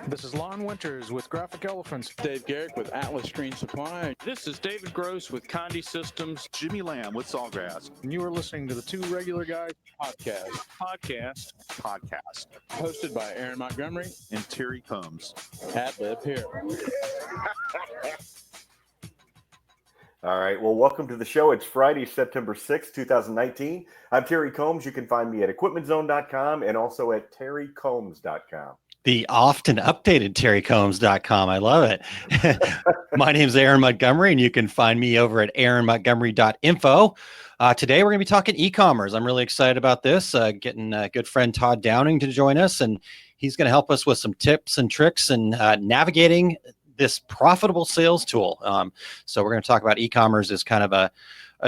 This is Lon Winters with Graphic Elephants. Dave Garrick with Atlas Screen Supply. This is David Gross with Condi Systems. Jimmy Lamb with Sawgrass. And you are listening to the Two Regular Guys Podcast. Hosted by Aaron Montgomery and Terry Combs. Ad-lib here. All right. Well, welcome to the show. It's Friday, September 6th, 2019. I'm Terry Combs. You can find me at equipmentzone.com and also at terrycombs.com. The often updated terrycombs.com. I love it. My name's Aaron Montgomery, and you can find me over at aaronmontgomery.info. Today, we're going to be talking e-commerce. I'm really excited about this, getting a good friend Todd Downing to join us, and he's going to help us with some tips and tricks and navigating this profitable sales tool. So we're going to talk about e-commerce as kind of a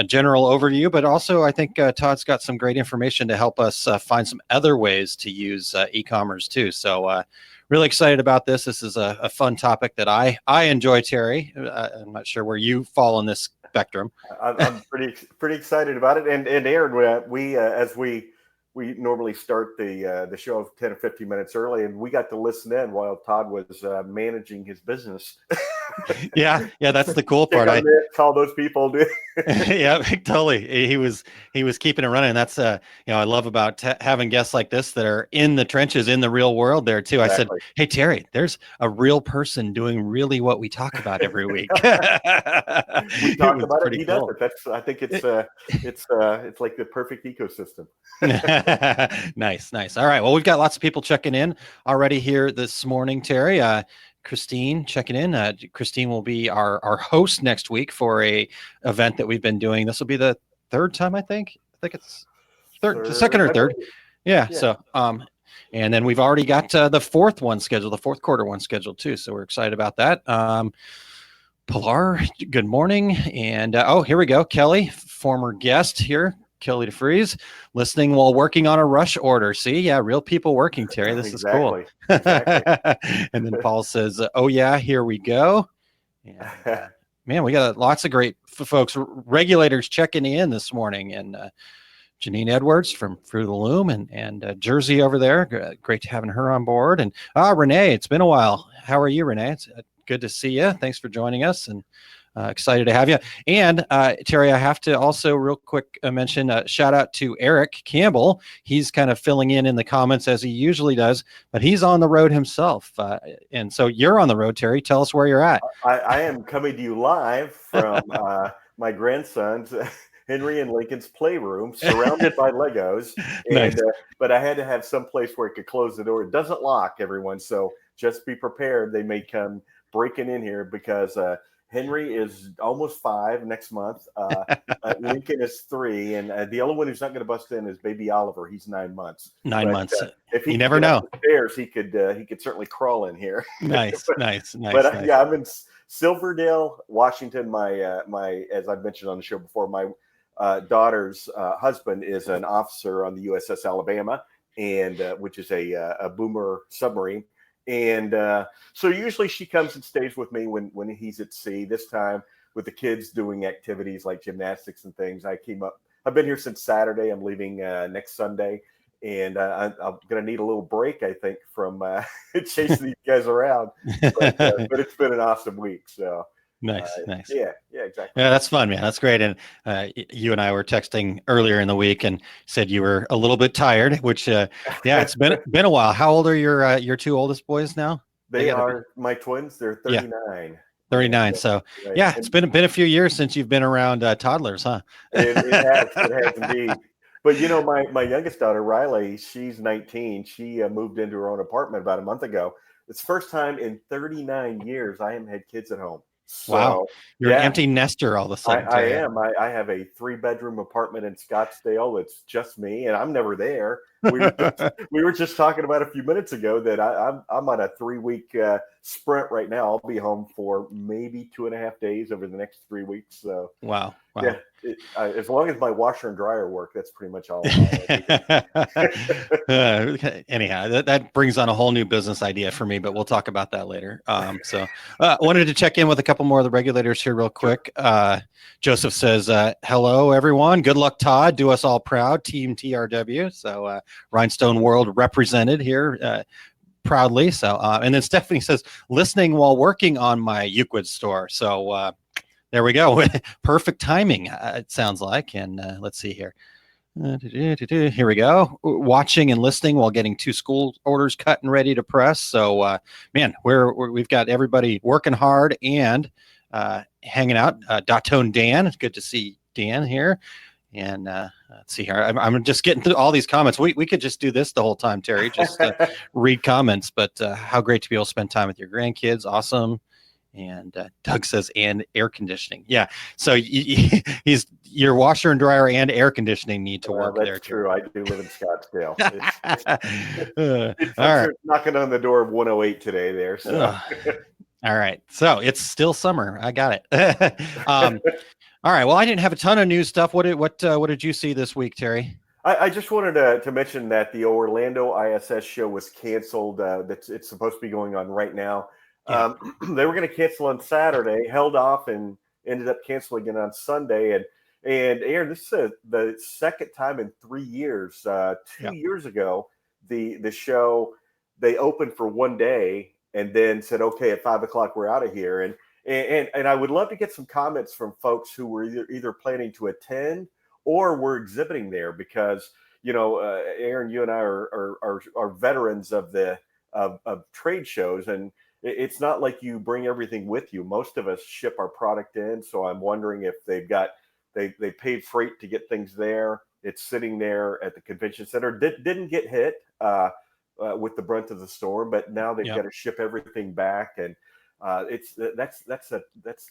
general overview, but also I think Todd's got some great information to help us find some other ways to use e-commerce too. So really excited about this. This is a fun topic that I enjoy, Terry. I'm not sure where you fall in this spectrum. I'm pretty excited about it. And Aaron, we as we normally start the show 10 or 15 minutes early, and we got to listen in while Todd was managing his business. Yeah, that's the cool part. I call those people, dude. Yeah, totally. He was keeping it running. That's I love about having guests like this that are in the trenches, in the real world there too. Exactly. I said, hey Terry, there's a real person doing really what we talk about every week. We talk about it. He does it. I think it's like the perfect ecosystem. Nice. All right. Well, we've got lots of people checking in already here this morning, Terry. Christine checking in. Christine will be our host next week for a event that we've been doing. This will be the third time, I think. I think it's second or third. Yeah. So, and then we've already got the fourth quarter one scheduled too. So we're excited about that. Pilar, good morning. And here we go. Kelly, former guest here. Kelly DeFries, listening while working on a rush order. See, yeah, real people working, Terry. This is cool. Exactly. And then Paul says, oh, yeah, here we go. And, man, we got lots of great folks, regulators checking in this morning. And Janine Edwards from Fruit of the Loom and Jersey over there. Great having her on board. And Renee, it's been a while. How are you, Renee? It's good to see you. Thanks for joining us. And excited to have you. And Terry, I have to also real quick mention shout out to Eric Campbell. He's kind of filling in the comments as he usually does, but he's on the road himself. And so you're on the road, Terry. Tell us where you're at. I am coming to you live from my grandson's Henry and Lincoln's playroom, surrounded by Legos. And, nice. But I had to have some place where it could close the door. It doesn't lock, everyone. So just be prepared. They may come breaking in here because Henry is almost 5 next month. Lincoln is 3, and the only one who's not going to bust in is baby Oliver. He's 9 months. 9 months. If he you never know. Stairs, he could certainly crawl in here. Nice. But yeah, I'm in Silverdale, Washington. My as I've mentioned on the show before, my daughter's husband is an officer on the USS Alabama, and which is a boomer submarine. And so usually she comes and stays with me when he's at sea. This time with the kids doing activities like gymnastics and things, I've been here since Saturday. I'm leaving next Sunday, and I'm going to need a little break, I think, from chasing these guys around. But it's been an awesome week. So nice. Yeah, exactly. Yeah, that's fun, man. That's great. And you and I were texting earlier in the week and said you were a little bit tired, which it's been a while. How old are your two oldest boys now? They are my twins. They're 39. Yeah. 39. So yeah, it's been a few years since you've been around toddlers, huh? It has indeed. But my youngest daughter, Riley, she's 19. She moved into her own apartment about a month ago. It's the first time in 39 years I haven't had kids at home. So, wow, you're an empty nester all of a sudden. I am. I have a 3-bedroom apartment in Scottsdale. It's just me, and I'm never there. We were just talking about a few minutes ago that I'm on a 3-week sprint right now. I'll be home for maybe 2.5 days over the next 3 weeks. So wow. Yeah, as long as my washer and dryer work, that's pretty much all. Anyhow, that brings on a whole new business idea for me, but we'll talk about that later. So wanted to check in with a couple more of the regulators here real quick. Joseph says, hello, everyone. Good luck, Todd. Do us all proud. Team TRW. So Rhinestone World represented here. proudly. So, and then Stephanie says, listening while working on my Ecwid store. So there we go. Perfect timing, it sounds like. And let's see here. Here we go. Watching and listening while getting 2 school orders cut and ready to press. So, man, we've got everybody working hard and hanging out. Dotone Dan, it's good to see Dan here. And let's see here. I'm just getting through all these comments. We could just do this the whole time, Terry. Just read comments. But how great to be able to spend time with your grandkids. Awesome. And Doug says, and air conditioning. Yeah. So he's your washer and dryer and air conditioning need to work that's there. True. I do live in Scottsdale. All right. Knocking on the door of 108 today there. So. All right. So it's still summer. I got it. All right. Well, I didn't have a ton of news stuff. What did you see this week, Terry? I just wanted to mention that the Orlando ISS show was canceled. It's supposed to be going on right now. Yeah. They were going to cancel on Saturday, held off, and ended up canceling again on Sunday. And Aaron, this is the second time in 3 years. 2 years ago, the show, they opened for one day and then said, okay, at 5 o'clock we're out of here. And I would love to get some comments from folks who were either planning to attend or were exhibiting there, because Aaron, you and I are veterans of of trade shows, and it's not like you bring everything with you. Most of us ship our product in, so I'm wondering if they paid freight to get things there. It's sitting there at the convention center. Didn't get hit with the brunt of the storm, but now they've got to ship everything back, and that's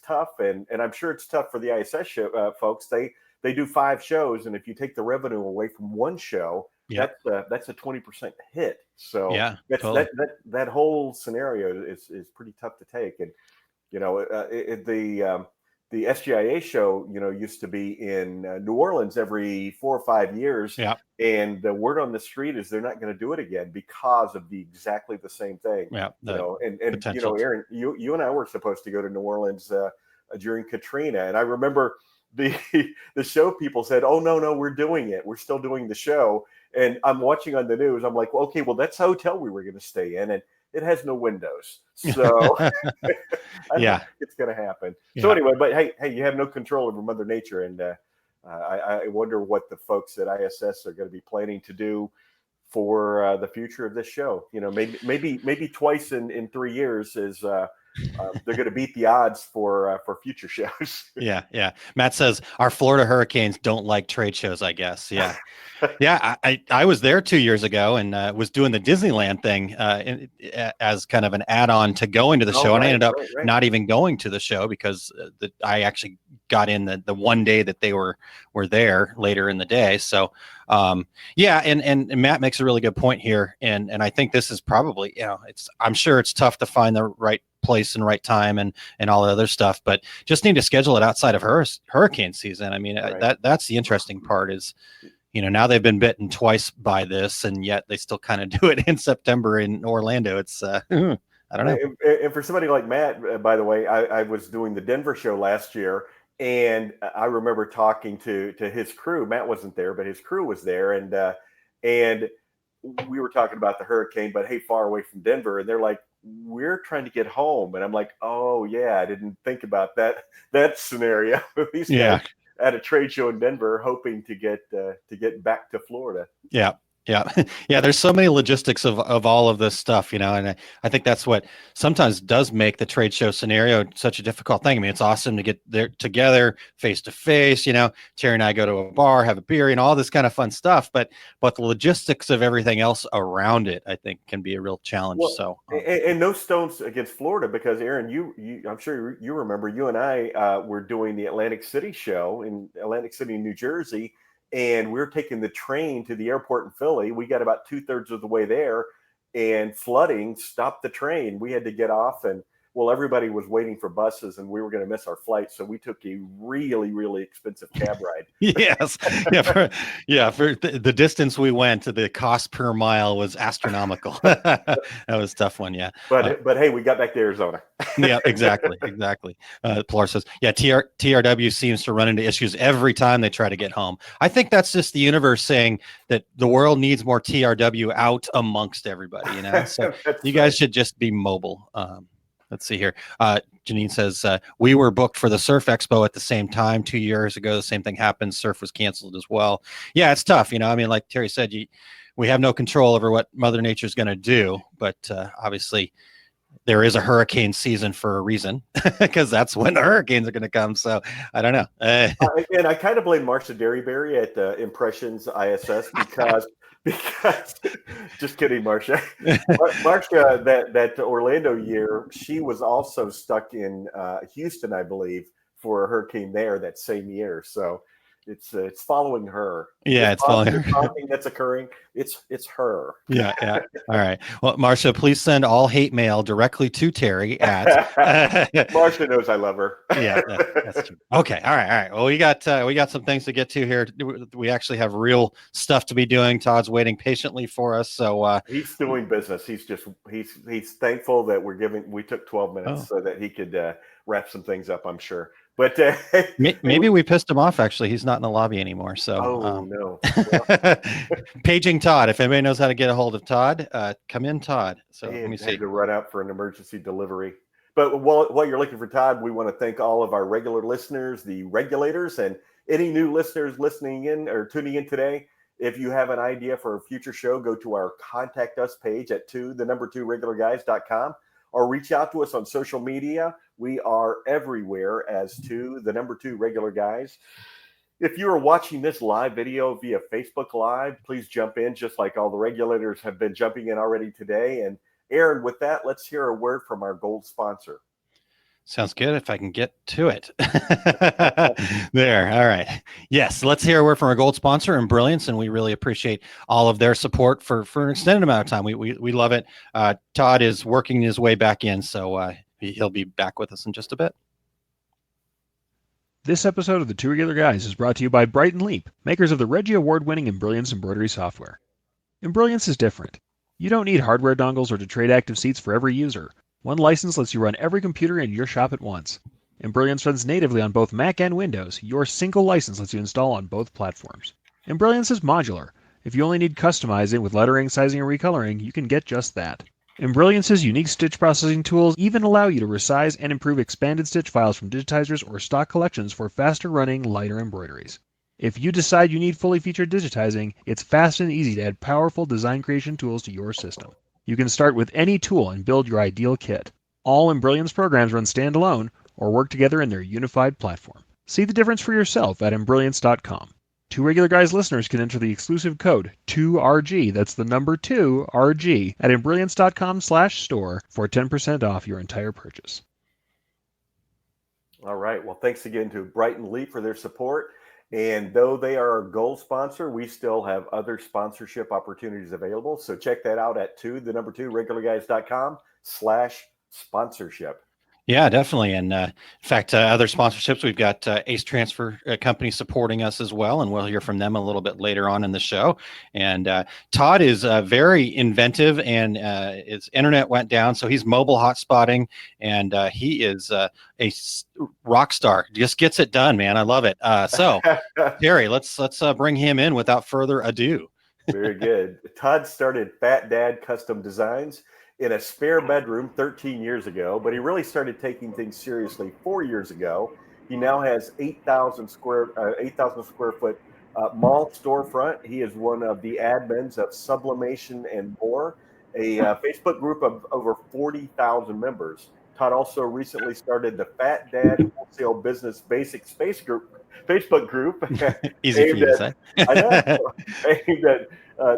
tough. And I'm sure it's tough for the ISS show, folks. They do 5 shows, and if you take the revenue away from one show, that's a 20% hit. So totally. that whole scenario is pretty tough to take. And the SGIA show used to be in New Orleans every 4 or 5 years. Yeah. And the word on the street is they're not going to do it again because of exactly the same thing. Yeah. And Aaron, you and I were supposed to go to New Orleans during Katrina, and I remember the show people said, "Oh no, we're doing it. We're still doing the show." And I'm watching on the news. I'm like, well, okay, well, that's the hotel we were going to stay in, and it has no windows, so I think it's going to happen. Yeah. So anyway, but hey, you have no control over Mother Nature, and I wonder what the folks at ISS are going to be planning to do for the future of this show. Maybe twice in 3 years is. They're going to beat the odds for future shows. Yeah. Matt says our Florida Hurricanes don't like trade shows, I guess. Yeah. Yeah. I was there 2 years ago and was doing the Disneyland thing as kind of an add-on to going to the show. And I ended up not even going to the show because I actually got in the one day that they were there later in the day. So and Matt makes a really good point here. And I think this is probably, I'm sure it's tough to find the right place and right time and all the other stuff, but just need to schedule it outside of hurricane season. I mean, that's the interesting part is, now they've been bitten twice by this, and yet they still kind of do it in September in Orlando. It's I don't know. And for somebody like Matt, by the way, I was doing the Denver show last year, and I remember talking to his crew. Matt wasn't there, but his crew was there, and we were talking about the hurricane, but hey, far away from Denver, and they're like, we're trying to get home. And I'm like, oh yeah, I didn't think about that scenario. These guys at a trade show in Denver hoping to get back to Florida. Yeah. There's so many logistics of all of this stuff, and I think that's what sometimes does make the trade show scenario such a difficult thing. I mean, it's awesome to get there together face to face, Terry and I go to a bar, have a beer, all this kind of fun stuff, but the logistics of everything else around it, I think, can be a real challenge. Well, and no stones against Florida, because Aaron, you I'm sure you remember, you and I were doing the Atlantic City show in Atlantic City, New Jersey. And we were taking the train to the airport in Philly. We got about 2/3 of the way there, and flooding stopped the train. We had to get off, and Well, everybody was waiting for buses and we were going to miss our flight. So we took a really, really expensive cab ride. Yes. For the distance we went, the cost per mile was astronomical. That was a tough one. Yeah. But hey, we got back to Arizona. Yeah, exactly. Pilar says, yeah, TRW seems to run into issues every time they try to get home. I think that's just the universe saying that the world needs more TRW out amongst everybody, So you guys should just be mobile. Let's see here. Janine says, we were booked for the Surf Expo at the same time 2 years ago. The same thing happened. Surf was canceled as well. Yeah, it's tough. Like Terry said, we have no control over what Mother Nature's going to do. But obviously, there is a hurricane season for a reason, because that's when the hurricanes are going to come. So I don't know. And I kind of blame Marcia Derryberry at Impressions ISS because just kidding, Marcia. Marcia, that Orlando year, she was also stuck in Houston, I believe, for a hurricane there that same year. So it's following her. Yeah, it's following her. Something that's occurring. It's her. Yeah. All right. Well, Marcia, please send all hate mail directly to Terry at. Marcia knows I love her. Yeah, that's true. Okay. All right. Well, we got some things to get to here. We actually have real stuff to be doing. Todd's waiting patiently for us. So he's doing business. He's thankful that we took 12 minutes so that he could wrap some things up, I'm sure. But maybe we pissed him off. Actually, he's not in the lobby anymore. So no. Paging Todd. If anybody knows how to get a hold of Todd, come in, Todd. So let me see. Had to run out for an emergency delivery. But while you're looking for Todd, we want to thank all of our regular listeners, the regulators, and any new listeners listening in or tuning in today. If you have an idea for a future show, go to our contact us page at 2regularguys.com or reach out to us on social media. We are everywhere as 2 regular guys. If you are watching this live video via Facebook Live, please jump in just like all the regulators have been jumping in already today. And Aaron, with that, let's hear a word from our gold sponsor. Sounds good. If I can get to it. There. All right. Yes. Let's hear a word from our gold sponsor, Brilliance, and we really appreciate all of their support for an extended amount of time. We love it. Todd is working his way back in, so he'll be back with us in just a bit. This episode of the Two Regular Guys is brought to you by Bright and Leap, makers of the Reggie Award-winning Brilliance embroidery software. Brilliance is different. You don't need hardware dongles or to trade active seats for every user. One license lets you run every computer in your shop at once. Brilliance runs natively on both Mac and Windows. Your single license lets you install on both platforms. Brilliance is modular. If you only need customizing with lettering, sizing, and recoloring, you can get just that. Brilliance's unique stitch processing tools even allow you to resize and improve expanded stitch files from digitizers or stock collections for faster running, lighter embroideries. If you decide you need fully featured digitizing, it's fast and easy to add powerful design creation tools to your system. You can start with any tool and build your ideal kit. All Brilliance programs run standalone or work together in their unified platform. See the difference for yourself at Brilliance.com. Two Regular Guys listeners can enter the exclusive code 2RG, that's the number 2RG, at Brilliance.com/store for 10% off your entire purchase. All right. Well, thanks again to Bright and Leap for their support. And though they are our gold sponsor, we still have other sponsorship opportunities available. So check that out at 2regularguys.com/sponsorship. Yeah, definitely. And in fact, other sponsorships, we've got Ace Transfer Company supporting us as well. And we'll hear from them a little bit later on in the show. And Todd is very inventive, and his internet went down. So he's mobile hotspotting, and he is a rock star. Just gets it done, man. I love it. So Terry, let's bring him in without further ado. Very good. Todd started Fat Dad Custom Designs in a spare bedroom 13 years ago, but he really started taking things seriously 4 years ago. He now has 8,000 square foot mall storefront. He is one of the admins of Sublimation and More, a Facebook group of over 40,000 members. Todd also recently started the Fat Dad Wholesale Business Basic Space Group Facebook group. Easy for you to say. I know. Aimed at,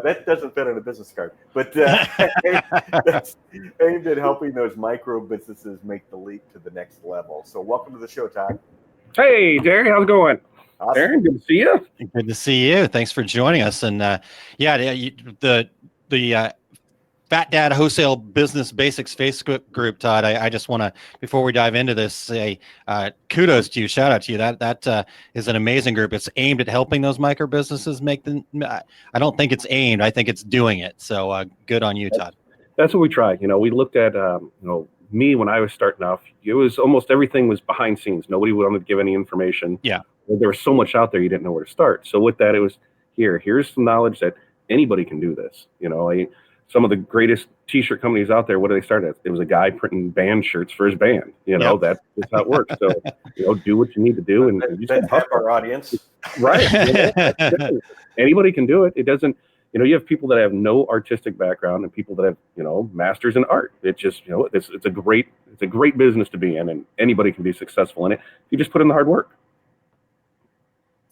that doesn't fit on a business card, but that's aimed at helping those micro businesses make the leap to the next level. So welcome to the show, Todd. Hey, Jerry, how's it going? Awesome. Aaron, good to see you. Good to see you. Thanks for joining us. And the Fat Dad Wholesale Business Basics Facebook group, Todd. I just want to, before we dive into this, say kudos to you, shout out to you. That is an amazing group. It's aimed at helping those micro businesses make them. I don't think it's aimed. I think it's doing it. So good on you, Todd. That's what we try. We looked at, me when I was starting off, it was almost everything was behind scenes. Nobody wanted to give any information. Yeah. There was so much out there, you didn't know where to start. So with that, it was here's some knowledge that anybody can do this. Some of the greatest t-shirt companies out there, what do they start at? It was a guy printing band shirts for his band. That's just how it works. So, do what you need to do. And you That's our audience. Right. Anybody can do it. It doesn't, you have people that have no artistic background and people that have, masters in art. It's just, it's a great business to be in, and anybody can be successful in it. You just put in the hard work.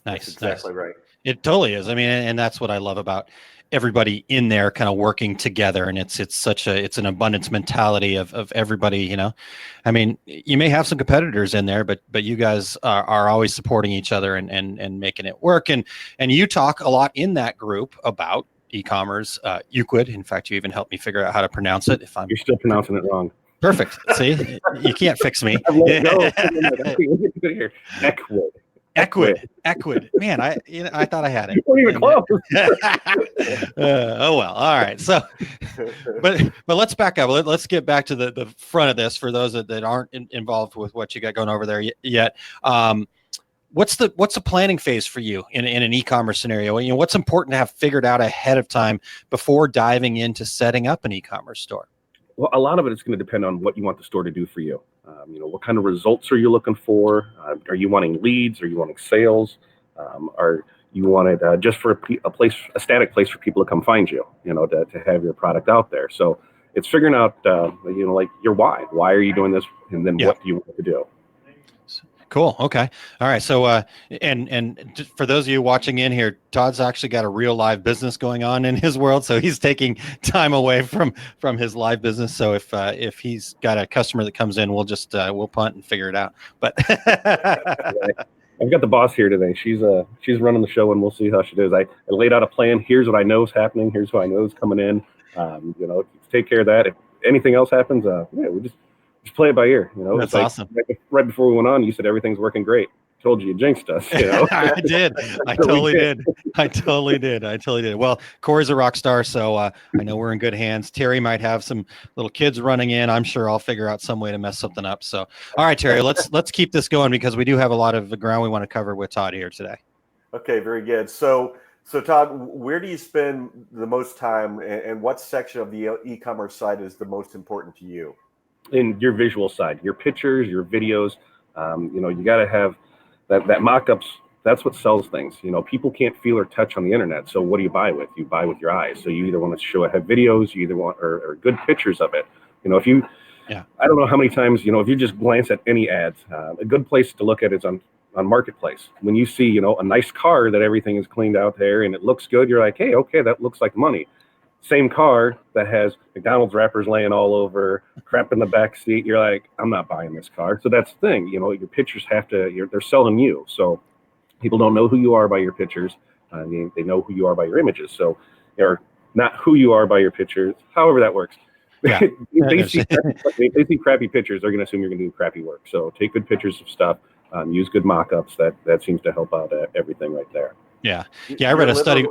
Nice. That's exactly right. It totally is. I mean, and that's what I love about everybody in there kind of working together. And it's an abundance mentality of everybody, I mean, you may have some competitors in there, but you guys are always supporting each other and making it work. And you talk a lot in that group about e-commerce, Ecwid. In fact, you even helped me figure out how to pronounce it. You're still pronouncing it wrong. Perfect. See, you can't fix me. Ecwid. Man, I thought I had it. You weren't even close. Oh well. All right. So, but let's back up. Let's get back to the front of this for those that aren't involved with what you got going over there yet. What's the planning phase for you in an e-commerce scenario? What's important to have figured out ahead of time before diving into setting up an e-commerce store? Well, a lot of it is going to depend on what you want the store to do for you. What kind of results are you looking for? Are you wanting leads? Are you wanting sales? Are you wanted just for a static place for people to come find you? To have your product out there. So it's figuring out, like your why. Why are you doing this? And then what do you want to do? Cool. Okay. All right. So, and for those of you watching in here, Todd's actually got a real live business going on in his world. So he's taking time away from his live business. So if he's got a customer that comes in, we'll just, we'll punt and figure it out. But I've got the boss here today. She's running the show, and we'll see how she does. I laid out a plan. Here's what I know is happening. Here's who I know is coming in. Take care of that. If anything else happens, we just play it by ear. That's awesome. Right before we went on, you said everything's working great. Told you jinxed us. I did. I totally did. Well, Corey's a rock star, so I know we're in good hands. Terry might have some little kids running in. I'm sure I'll figure out some way to mess something up. So, all right, Terry, let's keep this going because we do have a lot of the ground we want to cover with Todd here today. Okay, very good. So Todd, where do you spend the most time, and what section of the e-commerce side is the most important to you? In your visual side, your pictures, your videos, you got to have that mock-ups. That's what sells things. People can't feel or touch on the internet. So what do you buy with? You buy with your eyes. So you either want to have videos, you either want or good pictures of it. I don't know how many times, if you just glance at any ads, a good place to look at is on Marketplace. When you see, a nice car that everything is cleaned out there and it looks good, you're like, hey, okay, that looks like money. Same car that has McDonald's wrappers laying all over, crap in the back seat. You're like, I'm not buying this car. So that's the thing. Your pictures they're selling you. So people don't know who you are by your pictures. They know who you are by your images. So they're not who you are by your pictures. However that works. Yeah. They see crappy pictures. They're going to assume you're going to do crappy work. So take good pictures of stuff. Use good mock-ups. That seems to help out everything right there. Yeah. I read a study.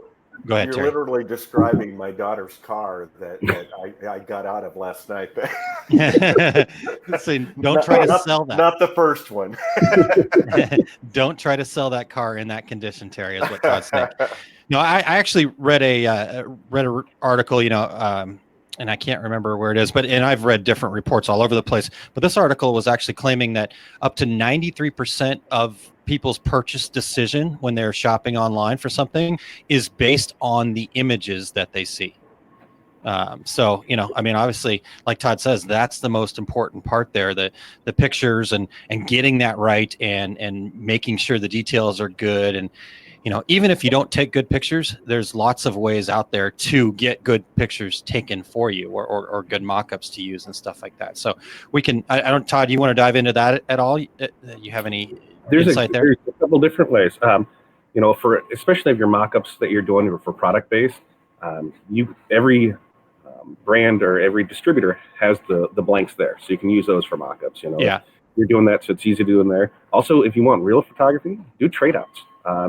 Go ahead, You're Terry. literally describing my daughter's car that I got out of last night. So don't try to sell that. Not the first one. Don't try to sell that car in that condition, Terry, is what Todd's saying. No, I actually read an article, and I can't remember where it is, and I've read different reports all over the place. But this article was actually claiming that up to 93% of people's purchase decision when they're shopping online for something is based on the images that they see. So, obviously, like Todd says, that's the most important part there, the pictures and getting that right and making sure the details are good. And, even if you don't take good pictures, there's lots of ways out there to get good pictures taken for you or good mock-ups to use and stuff like that. So we can, Todd, you want to dive into that at all? You have any insight there? There's a couple different ways. For especially if your mock-ups that you're doing for product-based, every brand or every distributor has the blanks there, so you can use those for mock-ups. Yeah. You're doing that, so it's easy to do in there. Also, if you want real photography, do trade outs.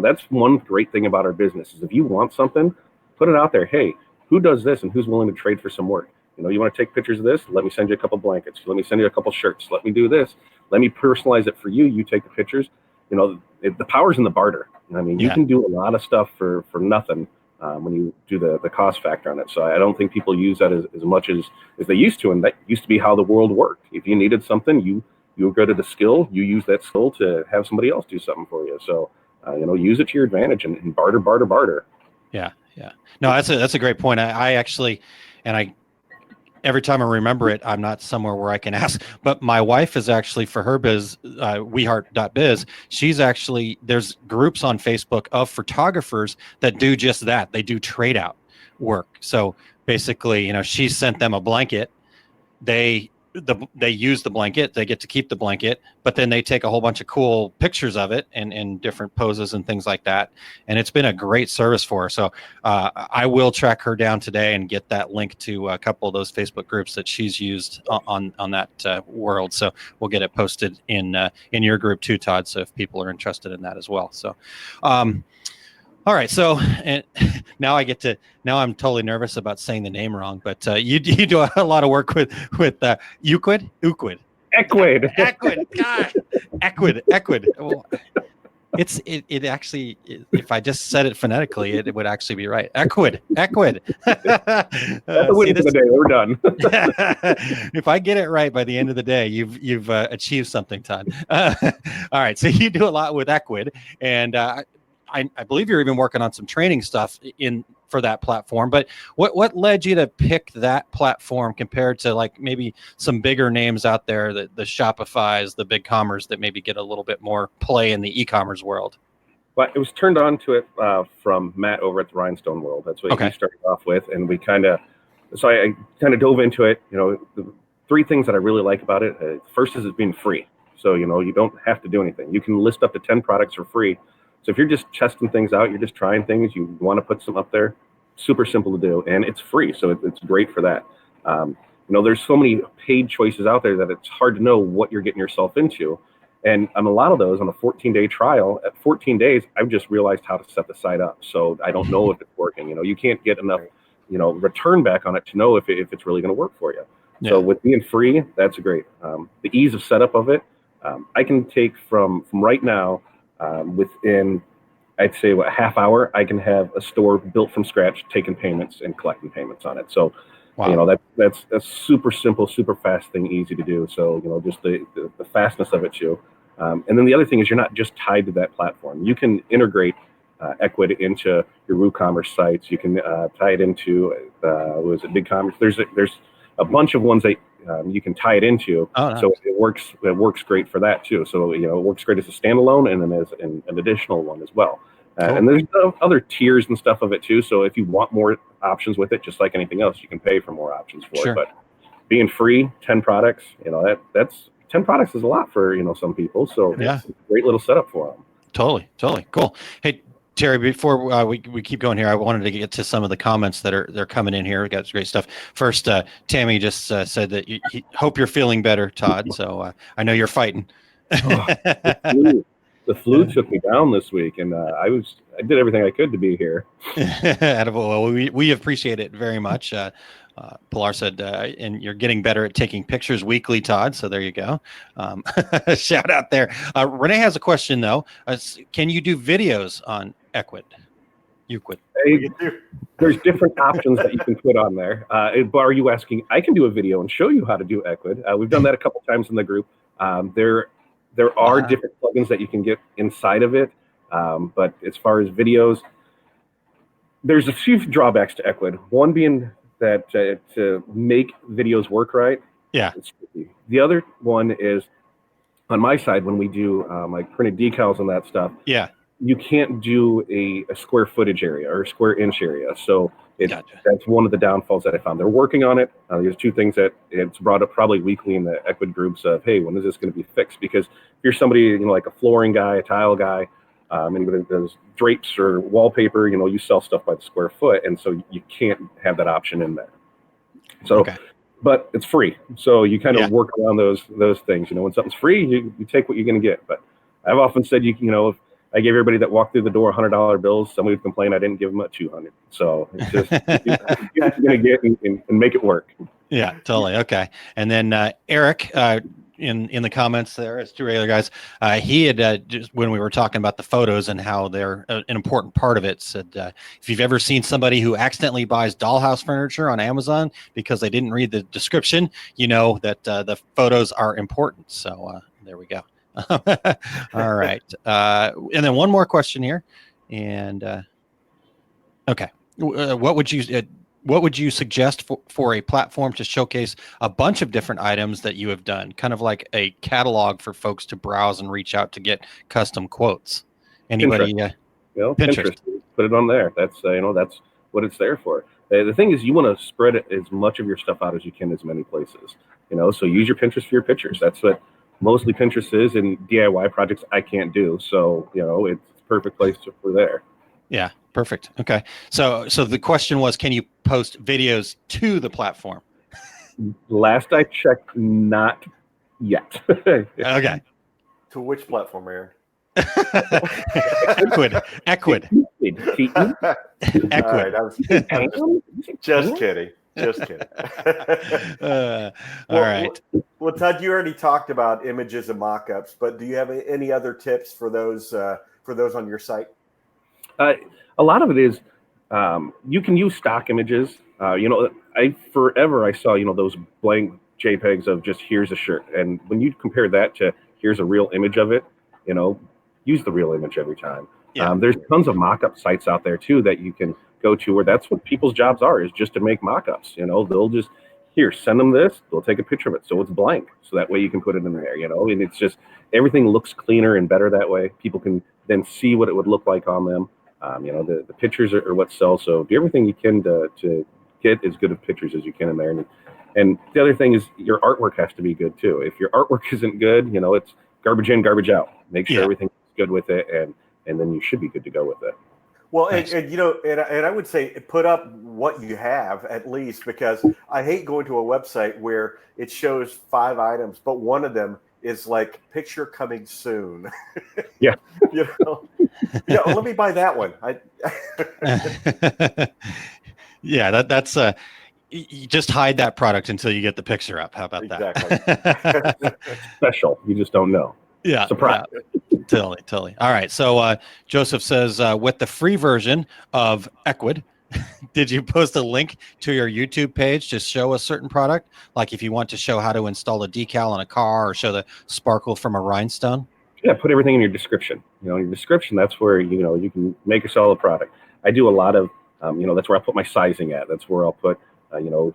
That's one great thing about our business is if you want something, put it out there. Hey, who does this and who's willing to trade for some work? You want to take pictures of this? Let me send you a couple blankets. Let me send you a couple shirts. Let me do this. Let me personalize it for you. You take the pictures. The power's in the barter. You can do a lot of stuff for nothing when you do the cost factor on it. So I don't think people use that as much as they used to, and that used to be how the world worked. If you needed something, you were good at a skill, you use that skill to have somebody else do something for you. So, use it to your advantage and barter. Yeah. No, that's a great point. I actually, every time I remember it, I'm not somewhere where I can ask, but my wife is actually, for her biz, weheart.biz, she's actually, there's groups on Facebook of photographers that do just that. They do trade out work. So basically, she sent them a blanket. They use the blanket, they get to keep the blanket, but then they take a whole bunch of cool pictures of it and different poses and things like that. And it's been a great service for her. So I will track her down today and get that link to a couple of those Facebook groups that she's used on that world. So we'll get it posted in your group too, Todd. So if people are interested in that as well. So, all right, so and now I'm totally nervous about saying the name wrong, but you do a lot of work with Ecwid. God, Ecwid. Well, it actually, if I just said it phonetically, it would actually be right. Ecwid. That's the win for the day. We're done. If I get it right by the end of the day, you've achieved something, Todd. All right, so you do a lot with Ecwid, and I believe you're even working on some training stuff for that platform. But what led you to pick that platform compared to like maybe some bigger names out there, the Shopifys, the BigCommerce that maybe get a little bit more play in the e-commerce world? Well, it was turned on to it from Matt over at the Rhinestone World. That's what he started off with, and I kind of dove into it. The three things that I really like about it. First is it being free, so you don't have to do anything. You can list up to 10 products for free. So if you're just testing things out, you're just trying things, you want to put some up there, super simple to do, and it's free, so it's great for that. There's so many paid choices out there that it's hard to know what you're getting yourself into. And on a lot of those, on a 14-day trial, at 14 days, I've just realized how to set the site up. So I don't know if it's working. You can't get enough, return back on it to know if it's really going to work for you. Yeah. So with being free, that's great. The ease of setup of it, I can take from right now, within, I'd say, a half hour, I can have a store built from scratch, taking payments and collecting payments on it. So, wow. That's a super simple, super fast thing, easy to do. So, just the fastness of it too. And then the other thing is you're not just tied to that platform. You can integrate Ecwid into your WooCommerce sites. You can tie it into, BigCommerce? There's a bunch of ones that you can tie it into. Oh, nice. So it works great for that too. So it works great as a standalone and then as an additional one as well. Cool. And there's other tiers and stuff of it too. So if you want more options with it, just like anything else, you can pay for more options for it. But being free, 10 products, that's 10 products is a lot for some people. So it's a great little setup for them. Totally cool. Hey, Terry, before we keep going here, I wanted to get to some of the comments that are coming in here. We got great stuff. First, Tammy just said that hope you're feeling better, Todd. So I know you're fighting. The flu took me down this week, and I did everything I could to be here. Well, we appreciate it very much. Pilar said, and you're getting better at taking pictures weekly, Todd. So there you go. Shout out there. Renee has a question though. Can you do videos on Ecwid? There's different options that you can put on there. But are you asking? I can do a video and show you how to do Ecwid. We've done that a couple times in the group. There are different plugins that you can get inside of it. But as far as videos, there's a few drawbacks to Ecwid. One being that to make videos work right, it's tricky. The other one is on my side when we do like printed decals and that stuff. Yeah, you can't do a square footage area or a square inch area. So that's one of the downfalls that I found. They're working on it. There's two things that it's brought up probably weekly in the Ecwid groups of, hey, when is this going to be fixed? Because if you're somebody like a flooring guy, a tile guy, anybody that does drapes or wallpaper, you sell stuff by the square foot, and so you can't have that option in there. So, Okay. but it's free. So you kind of Yeah. work around those things. When something's free, you take what you're going to get. But I've often said, if I gave everybody that walked through the door $100 bills, somebody would complain I didn't give them a 200. So it's just you get what you're going to get and make it work. Yeah, totally. Okay. And then Eric, in the comments there, as two regular guys, he had just when we were talking about the photos and how they're an important part of it, said if you've ever seen somebody who accidentally buys dollhouse furniture on Amazon because they didn't read the description, you know that the photos are important. So there we go. All right. And then one more question here, and okay, what would you suggest for a platform to showcase a bunch of different items that you have done, kind of like a catalog for folks to browse and reach out to get custom quotes? Anybody? Pinterest. Put it on there. That's that's what it's there for. The thing is, you want to spread as much of your stuff out as you can, as many places. So use your Pinterest for your pictures. That's what mostly Pinterest is. And DIY projects I can't do, so it's a perfect place for there. Yeah, perfect. Okay, so the question was, can you post videos to the platform? Last I checked, not yet. Okay. To which platform, Aaron? Ecwid. All right, I was just kidding. Just kidding. All right. Well, Todd, you already talked about images and mock-ups, but do you have any other tips for those on your site? A lot of it is you can use stock images. I saw those blank JPEGs of just here's a shirt, and when you compare that to here's a real image of it, use the real image every time. Yeah. There's tons of mock-up sites out there too that you can go to where that's what people's jobs are, is just to make mock-ups. They'll just send them this, they'll take a picture of it so it's blank, so that way you can put it in there. And it's just everything looks cleaner and better that way. People can then see what it would look like on them. The pictures are what sells, so do everything you can to get as good of pictures as you can in there. And the other thing is your artwork has to be good too. If your artwork isn't good, it's garbage in, garbage out. Make sure everything's good with it, and then you should be good to go with it. Well, Nice. and I would say put up what you have at least, because I hate going to a website where it shows 5 items, but one of them is like picture coming soon. Yeah. Let me buy that one. Yeah, that's you just hide that product until you get the picture up. How about that? Special. You just don't know. Yeah. Surprise. Yeah. Totally. All right. So Joseph says, with the free version of Ecwid, did you post a link to your YouTube page to show a certain product? Like if you want to show how to install a decal on a car or show the sparkle from a rhinestone? Yeah, put everything in your description. In your description, that's where you can make a solid product. I do a lot of, that's where I put my sizing at. That's where I'll put,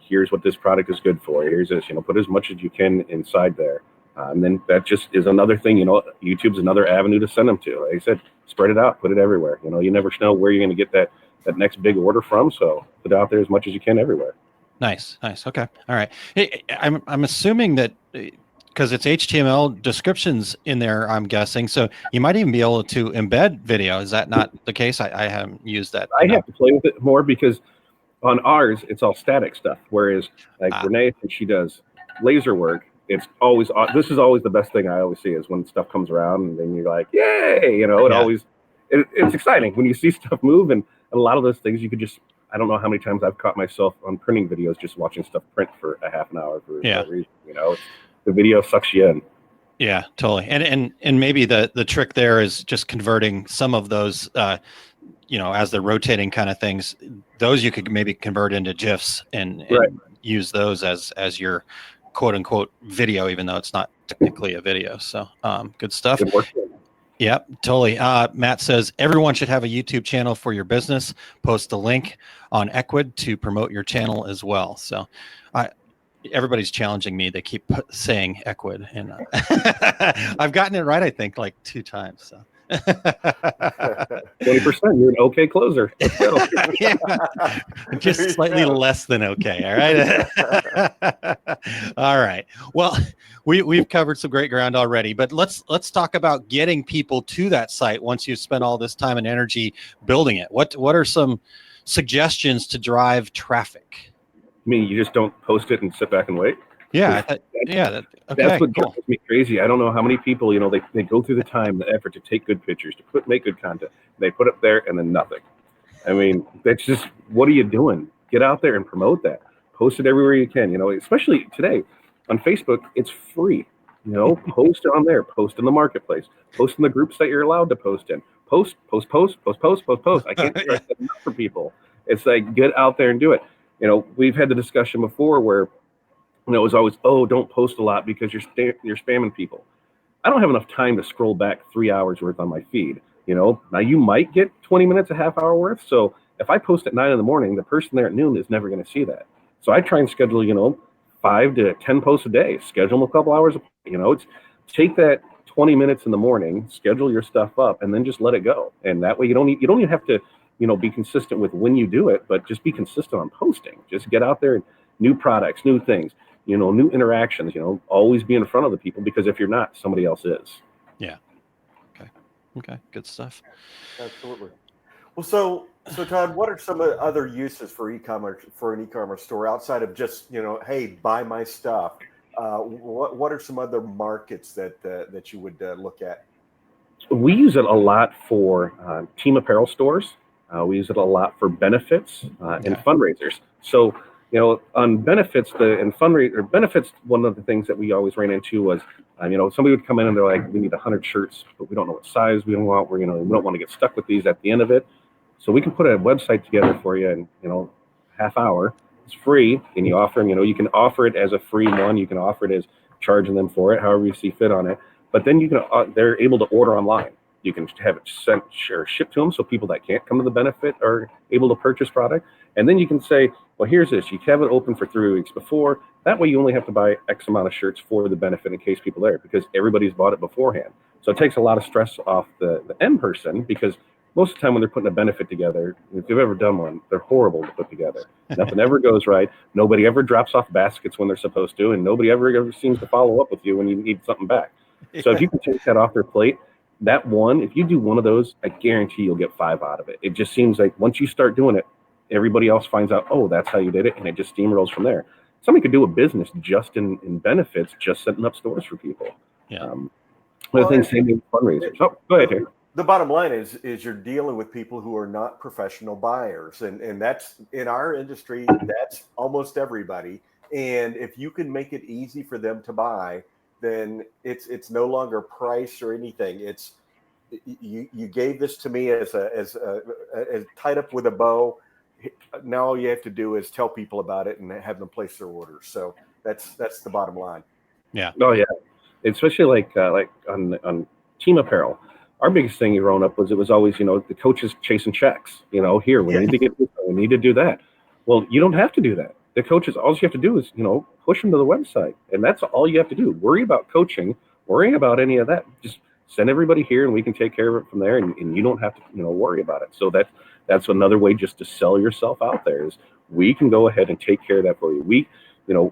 here's what this product is good for. Here's this. Put as much as you can inside there. And then that just is another thing. YouTube's another avenue to send them to. Like I said, spread it out, put it everywhere. You never know where you're going to get that next big order from. So put it out there as much as you can everywhere. Nice. Okay. All right. Hey, I'm assuming that because it's HTML descriptions in there, I'm guessing. So you might even be able to embed video. Is that not the case? I haven't used that. I have to play with it more because on ours, it's all static stuff. Whereas Renee, she does laser work. It's always, this is always the best thing I always see is when stuff comes around and then you're like, yay, it's exciting when you see stuff move. And a lot of those things you could just, I don't know how many times I've caught myself on printing videos, just watching stuff print for a half an hour for no reason, the video sucks you in. Yeah, totally. And maybe the trick there is just converting some of those, as they're rotating kind of things, those you could maybe convert into GIFs and use those as your quote unquote video, even though it's not technically a video. So good stuff. Good work. Yep, totally. Matt says everyone should have a YouTube channel for your business. Post the link on Ecwid to promote your channel as well. So everybody's challenging me. They keep saying Ecwid, and I've gotten it right, I think, like 2 times. So 20%. You're an okay closer. Let's go. Yeah. Just slightly less than okay. All right. All right. Well, we've covered some great ground already, but let's talk about getting people to that site once you've spent all this time and energy building it. What are some suggestions to drive traffic? I mean, you just don't post it and sit back and wait? Yeah. Okay. That's what Cool. drives me crazy. I don't know how many people, they go through the time, the effort to take good pictures, to make good content. They put it there and then nothing. I mean, that's just, what are you doing? Get out there and promote that. Post it everywhere you can, especially today on Facebook, it's free. Post on there, post in the marketplace, post in the groups that you're allowed to post in. Post. I can't stress that enough for people. It's like, get out there and do it. We've had the discussion before where, it was always, oh, don't post a lot because you're spamming people. I don't have enough time to scroll back 3 hours worth on my feed. Now you might get 20 minutes, a half hour worth. So if I post at 9 a.m, the person there at noon is never going to see that. So I try and schedule, 5 to 10 posts a day, schedule them a couple hours. It's take that 20 minutes in the morning, schedule your stuff up, and then just let it go. And that way you don't even have to, be consistent with when you do it, but just be consistent on posting. Just get out there and new products, new things, new interactions, always be in front of the people, because if you're not, somebody else is. Yeah. Okay. Good stuff. Absolutely. Well, so Todd, what are some other uses for e-commerce, for an e-commerce store outside of just, hey, buy my stuff? What are some other markets that you would look at? We use it a lot for team apparel stores. We use it a lot for benefits and fundraisers. So, on benefits, benefits, one of the things that we always ran into was, somebody would come in and they're like, we need 100 shirts, but we don't know what size we want. We don't want to get stuck with these at the end of it. So we can put a website together for you in, half hour. It's free, and you offer them, you can offer it as a free one. You can offer it as charging them for it, however you see fit on it. But then you can, they're able to order online. You can have it sent or shipped to them, so people that can't come to the benefit are able to purchase product. And then you can say, well, here's this. You have it open for 3 weeks before. That way you only have to buy X amount of shirts for the benefit in case people are there, because everybody's bought it beforehand. So it takes a lot of stress off the end person, because most of the time when they're putting a benefit together, if you've ever done one, they're horrible to put together. Nothing ever goes right. Nobody ever drops off baskets when they're supposed to, and nobody ever seems to follow up with you when you need something back. So if you can take that off their plate, that one, if you do one of those, I guarantee you'll get 5 out of it. It just seems like once you start doing it, everybody else finds out, oh, that's how you did it, and it just steamrolls from there. Somebody could do a business just in benefits, just setting up stores for people. Yeah. Other things, same with fundraisers. Oh, go ahead, Harry. The bottom line is you're dealing with people who are not professional buyers, and that's in our industry, that's almost everybody. And if you can make it easy for them to buy, then it's no longer price or anything. It's you gave this to me as tied up with a bow. Now all you have to do is tell people about it and have them place their orders. So that's the bottom line. Yeah. Oh yeah, especially like on team apparel. Our biggest thing growing up was it was always, the coaches chasing checks. Here, we need to get this, we need to do that. Well, you don't have to do that. The coaches, all you have to do is, push them to the website. And that's all you have to do. Worry about coaching, worry about any of that. Just send everybody here and we can take care of it from there. And you don't have to, worry about it. So that's another way just to sell yourself out there is we can go ahead and take care of that for you.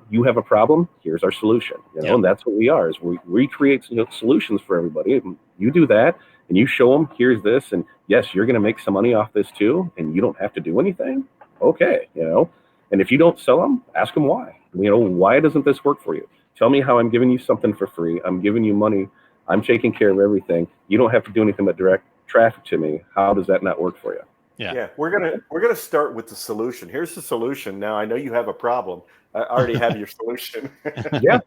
You have a problem, here's our solution, and that's what we are, is we create solutions for everybody. And you do that and you show them, here's this, and yes, you're going to make some money off this too, and you don't have to do anything. Okay. And if you don't sell them, ask them why. Why doesn't this work for you? Tell me how I'm giving you something for free. I'm giving you money. I'm taking care of everything. You don't have to do anything but direct traffic to me. How does that not work for you? Yeah. We're gonna start with the solution. Here's the solution. Now I know you have a problem. I already have your solution. Yeah.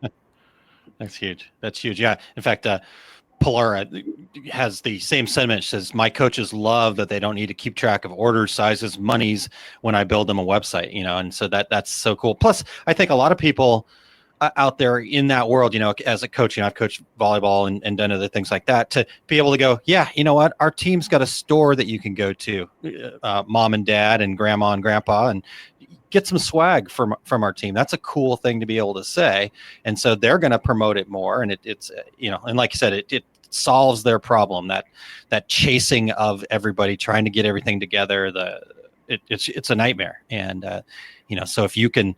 That's huge. Yeah. In fact, Polara has the same sentiment. It says, my coaches love that they don't need to keep track of orders, sizes, monies when I build them a website, and so that's so cool. Plus, I think a lot of people out there in that world, as a coach, I've coached volleyball and done other things like that, to be able to go, yeah, you know what, our team's got a store that you can go to, mom and dad and grandma and grandpa, and get some swag from our team. That's a cool thing to be able to say. And so they're going to promote it more. And it's, and like you said, it solves their problem, that chasing of everybody trying to get everything together. It's a nightmare. And, so if you can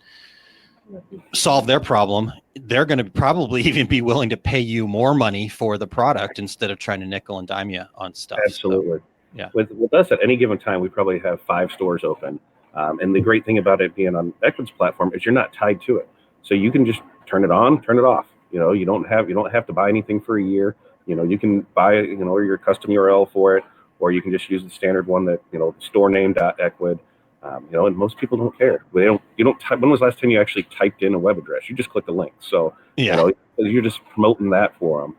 solve their problem, they're going to probably even be willing to pay you more money for the product instead of trying to nickel and dime you on stuff. Absolutely. So, yeah. With us at any given time, we probably have 5 stores open. And the great thing about it being on Ecwid's platform is you're not tied to it. So you can just turn it on, turn it off. You don't have to buy anything for a year. You can buy, your custom URL for it, or you can just use the standard one that, store name.ecwid. And most people don't care. You don't type. When was the last time you actually typed in a web address? You just click a link. So, you're just promoting that for them,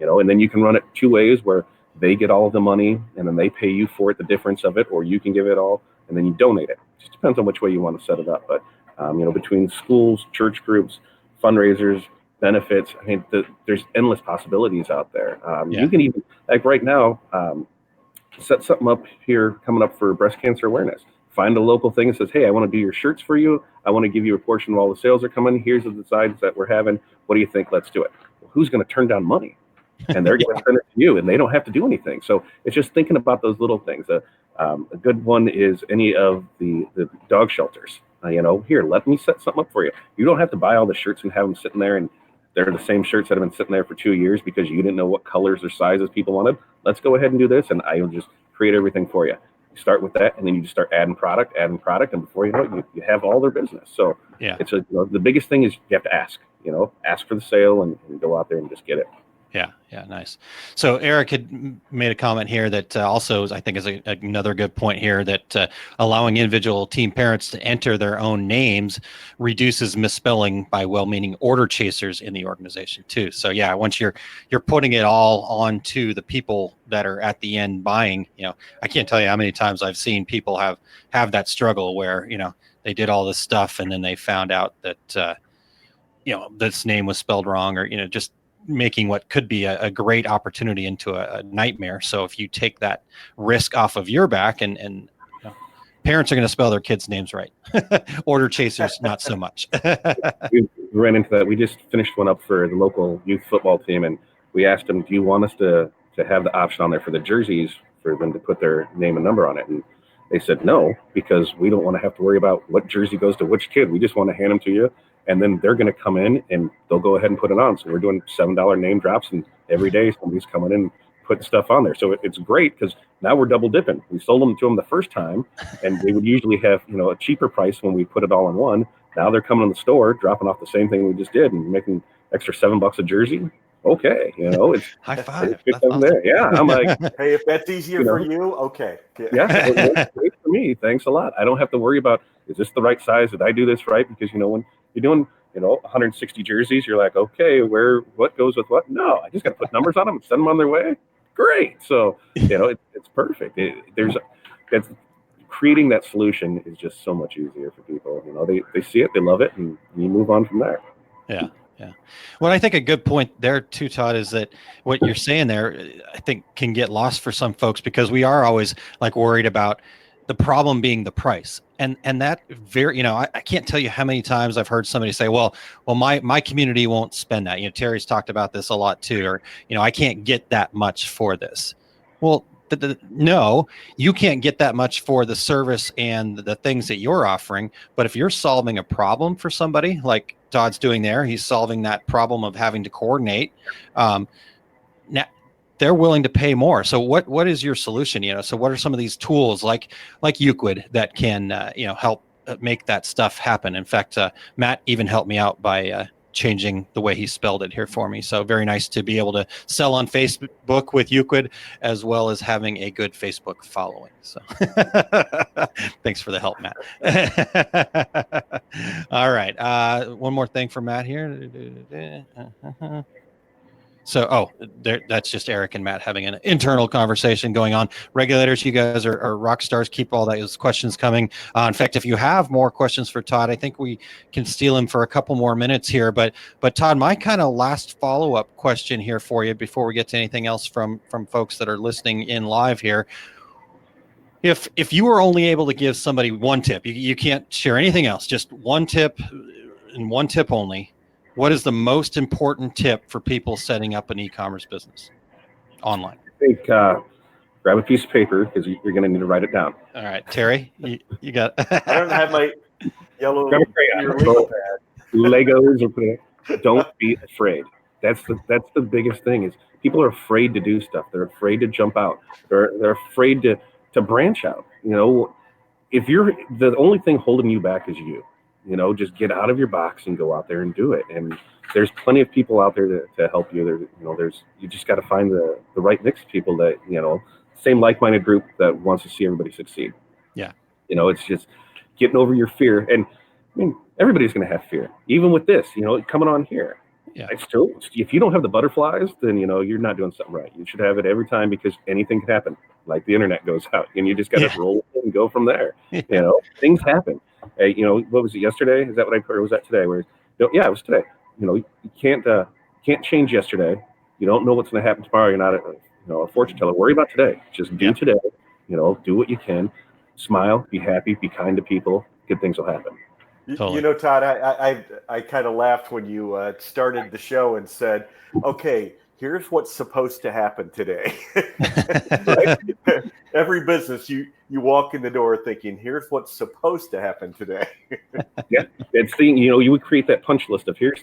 and then you can run it two ways where they get all of the money and then they pay you for it, the difference of it, or you can give it all and then you donate it. It just depends on which way you want to set it up. But, between schools, church groups, fundraisers, benefits, there's endless possibilities out there. You can even, like right now, set something up here coming up for breast cancer awareness. Find a local thing that says, hey, I want to do your shirts for you. I want to give you a portion of all the sales that come in. Here's the designs that we're having. What do you think? Let's do it. Well, who's going to turn down money? And they're going to send it to you, and they don't have to do anything. So it's just thinking about those little things. A good one is any of the dog shelters. Here, let me set something up for you. You don't have to buy all the shirts and have them sitting there, and they're the same shirts that have been sitting there for 2 years because you didn't know what colors or sizes people wanted. Let's go ahead and do this, and I will just create everything for you. You start with that, and then you just start adding product, and before you know it, you have all their business. So it's the biggest thing is you have to ask. Ask for the sale and go out there and just get it. Yeah, nice. So Eric had made a comment here that also I think is another good point here that allowing individual team parents to enter their own names reduces misspelling by well-meaning order chasers in the organization too. So once you're putting it all onto the people that are at the end buying, I can't tell you how many times I've seen people have that struggle where they did all this stuff and then they found out that this name was spelled wrong, or just making what could be a great opportunity into a nightmare. So if you take that risk off of your back, and parents are going to spell their kids' names right, order chasers not so much. We ran into that. We just finished one up for the local youth football team, and we asked them, do you want us to have the option on there for the jerseys for them to put their name and number on it? And they said no, because we don't want to have to worry about what jersey goes to which kid. We just want to hand them to you, and then they're going to come in and they'll go ahead and put it on. So we're doing $7 name drops, and every day somebody's coming in and putting stuff on there. So it's great because now we're double dipping. We sold them to them the first time, and they would usually have a cheaper price when we put it all in one. Now they're coming in the store, dropping off the same thing we just did, and making extra $7 a jersey. Okay, it's high five. It's awesome. There. Yeah, I'm like, hey, if that's easier for you, okay. Yeah, it's great for me. Thanks a lot. I don't have to worry about, is this the right size? Did I do this right? Because when you're doing 160 jerseys, you're like, okay, what goes with what? No, I just got to put numbers on them and send them on their way. Great. So it's perfect. It's creating that solution is just so much easier for people. They see it, they love it, and you move on from there. Yeah. Well, I think a good point there too, Todd, is that what you're saying there, I think, can get lost for some folks because we are always like worried about the problem being the price. And that very, I can't tell you how many times I've heard somebody say, well, my community won't spend that. Terry's talked about this a lot too, or, I can't get that much for this. Well, no, you can't get that much for the service and the things that you're offering. But if you're solving a problem for somebody like Todd's doing there, he's solving that problem of having to coordinate. Now they're willing to pay more. So what is your solution? So what are some of these tools like Ecwid that can help make that stuff happen? In fact, Matt even helped me out by changing the way he spelled it here for me. So very nice to be able to sell on Facebook with Ecwid, as well as having a good Facebook following. So thanks for the help, Matt. All right. One more thing for Matt here. So, that's just Eric and Matt having an internal conversation going on. Regulators, you guys are rock stars. Keep all those questions coming. In fact, if you have more questions for Todd, I think we can steal him for a couple more minutes here. But Todd, my kind of last follow-up question here for you before we get to anything else from folks that are listening in live here. If you were only able to give somebody one tip, you can't share anything else, just one tip and one tip only. What is the most important tip for people setting up an e-commerce business online? I think grab a piece of paper because you're going to need to write it down. All right, Terry, you got. I don't have my yellow grab a crayon, Legos, or don't be afraid. That's the biggest thing is people are afraid to do stuff. They're afraid to jump out. They're afraid to branch out. if you're the only thing holding you back is you, just get out of your box and go out there and do it. And there's plenty of people out there to help you. You just got to find the right mix of people that, same like-minded group that wants to see everybody succeed. Yeah. It's just getting over your fear. And I mean, everybody's going to have fear, even with this, coming on here. Yeah. If you don't have the butterflies, then, you're not doing something right. You should have it every time, because anything can happen. Like the internet goes out, and you just got to roll and go from there. Things happen. What was it yesterday? Is that what I heard? Or was that today? Yeah, it was today. You can't change yesterday. You don't know what's going to happen tomorrow. You're not a fortune teller. Worry about today. Just do today. Do what you can. Smile. Be happy. Be kind to people. Good things will happen. Totally. Todd, I kind of laughed when you started the show and said, "Okay, here's what's supposed to happen today." Right? Every business, you walk in the door thinking, "Here's what's supposed to happen today." Yeah, it's you would create that punch list of here's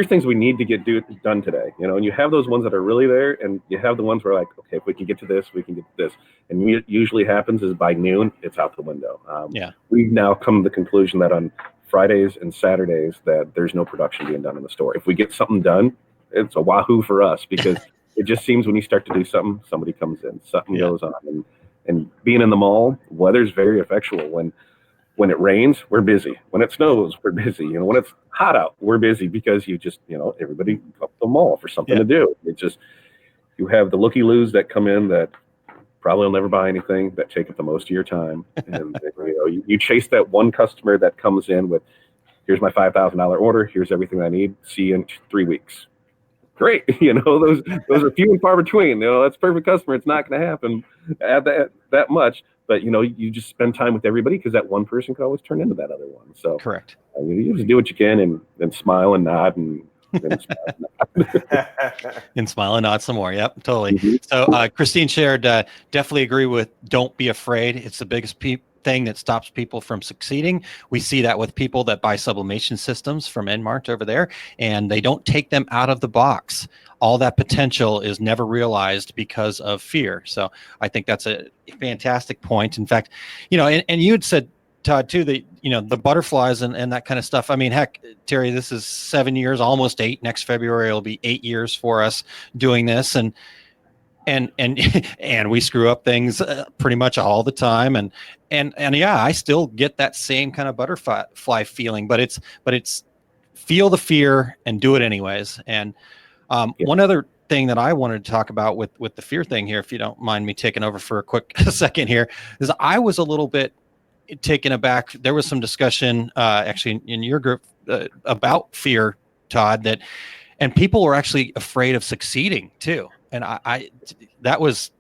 things we need to get done today. And you have those ones that are really there, and you have the ones where like, okay, if we can get to this, we can get to this. And what usually happens is by noon, it's out the window. We've now come to the conclusion that on Fridays and Saturdays that there's no production being done in the store. If we get something done, it's a wahoo for us, because it just seems when you start to do something, somebody comes in, something goes on. And being in the mall, weather's very effectual. When it rains, we're busy. When it snows, we're busy. When it's hot out, we're busy, because you just, everybody go up the mall for something to do. It's just, you have the looky-loos that come in that probably will never buy anything, that take up the most of your time. And you chase that one customer that comes in with, here's my $5,000 order, here's everything I need, see you in 3 weeks. Great. Those are few and far between. That's a perfect customer. It's not going to happen at that much. But, you just spend time with everybody, because that one person could always turn into that other one. So correct. You just do what you can and smile and nod and smile and nod. And smile and nod some more. Yep, totally. So Christine shared, definitely agree with don't be afraid. It's the biggest thing that stops people from succeeding. We see that with people that buy sublimation systems from Enmart over there, and they don't take them out of the box. All that potential is never realized because of fear. So I think that's a fantastic point. In fact, and you had said, Todd, too, that, the butterflies and that kind of stuff. I mean, heck, Terry, this is 7 years, almost 8. Next February, it'll be 8 years for us doing this. And we screw up things pretty much all the time. And yeah, I still get that same kind of butterfly feeling, but it's feel the fear and do it anyways. And one other thing that I wanted to talk about with the fear thing here, if you don't mind me taking over for a quick second here, is I was a little bit taken aback. There was some discussion actually in your group about fear, Todd, and people were actually afraid of succeeding too. And I that was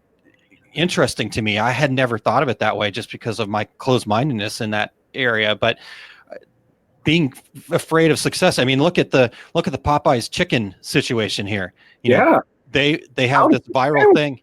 interesting to me. I had never thought of it that way, just because of my closed-mindedness in that area. But being afraid of success. I mean, look at the Popeyes chicken situation here. They have this viral thing,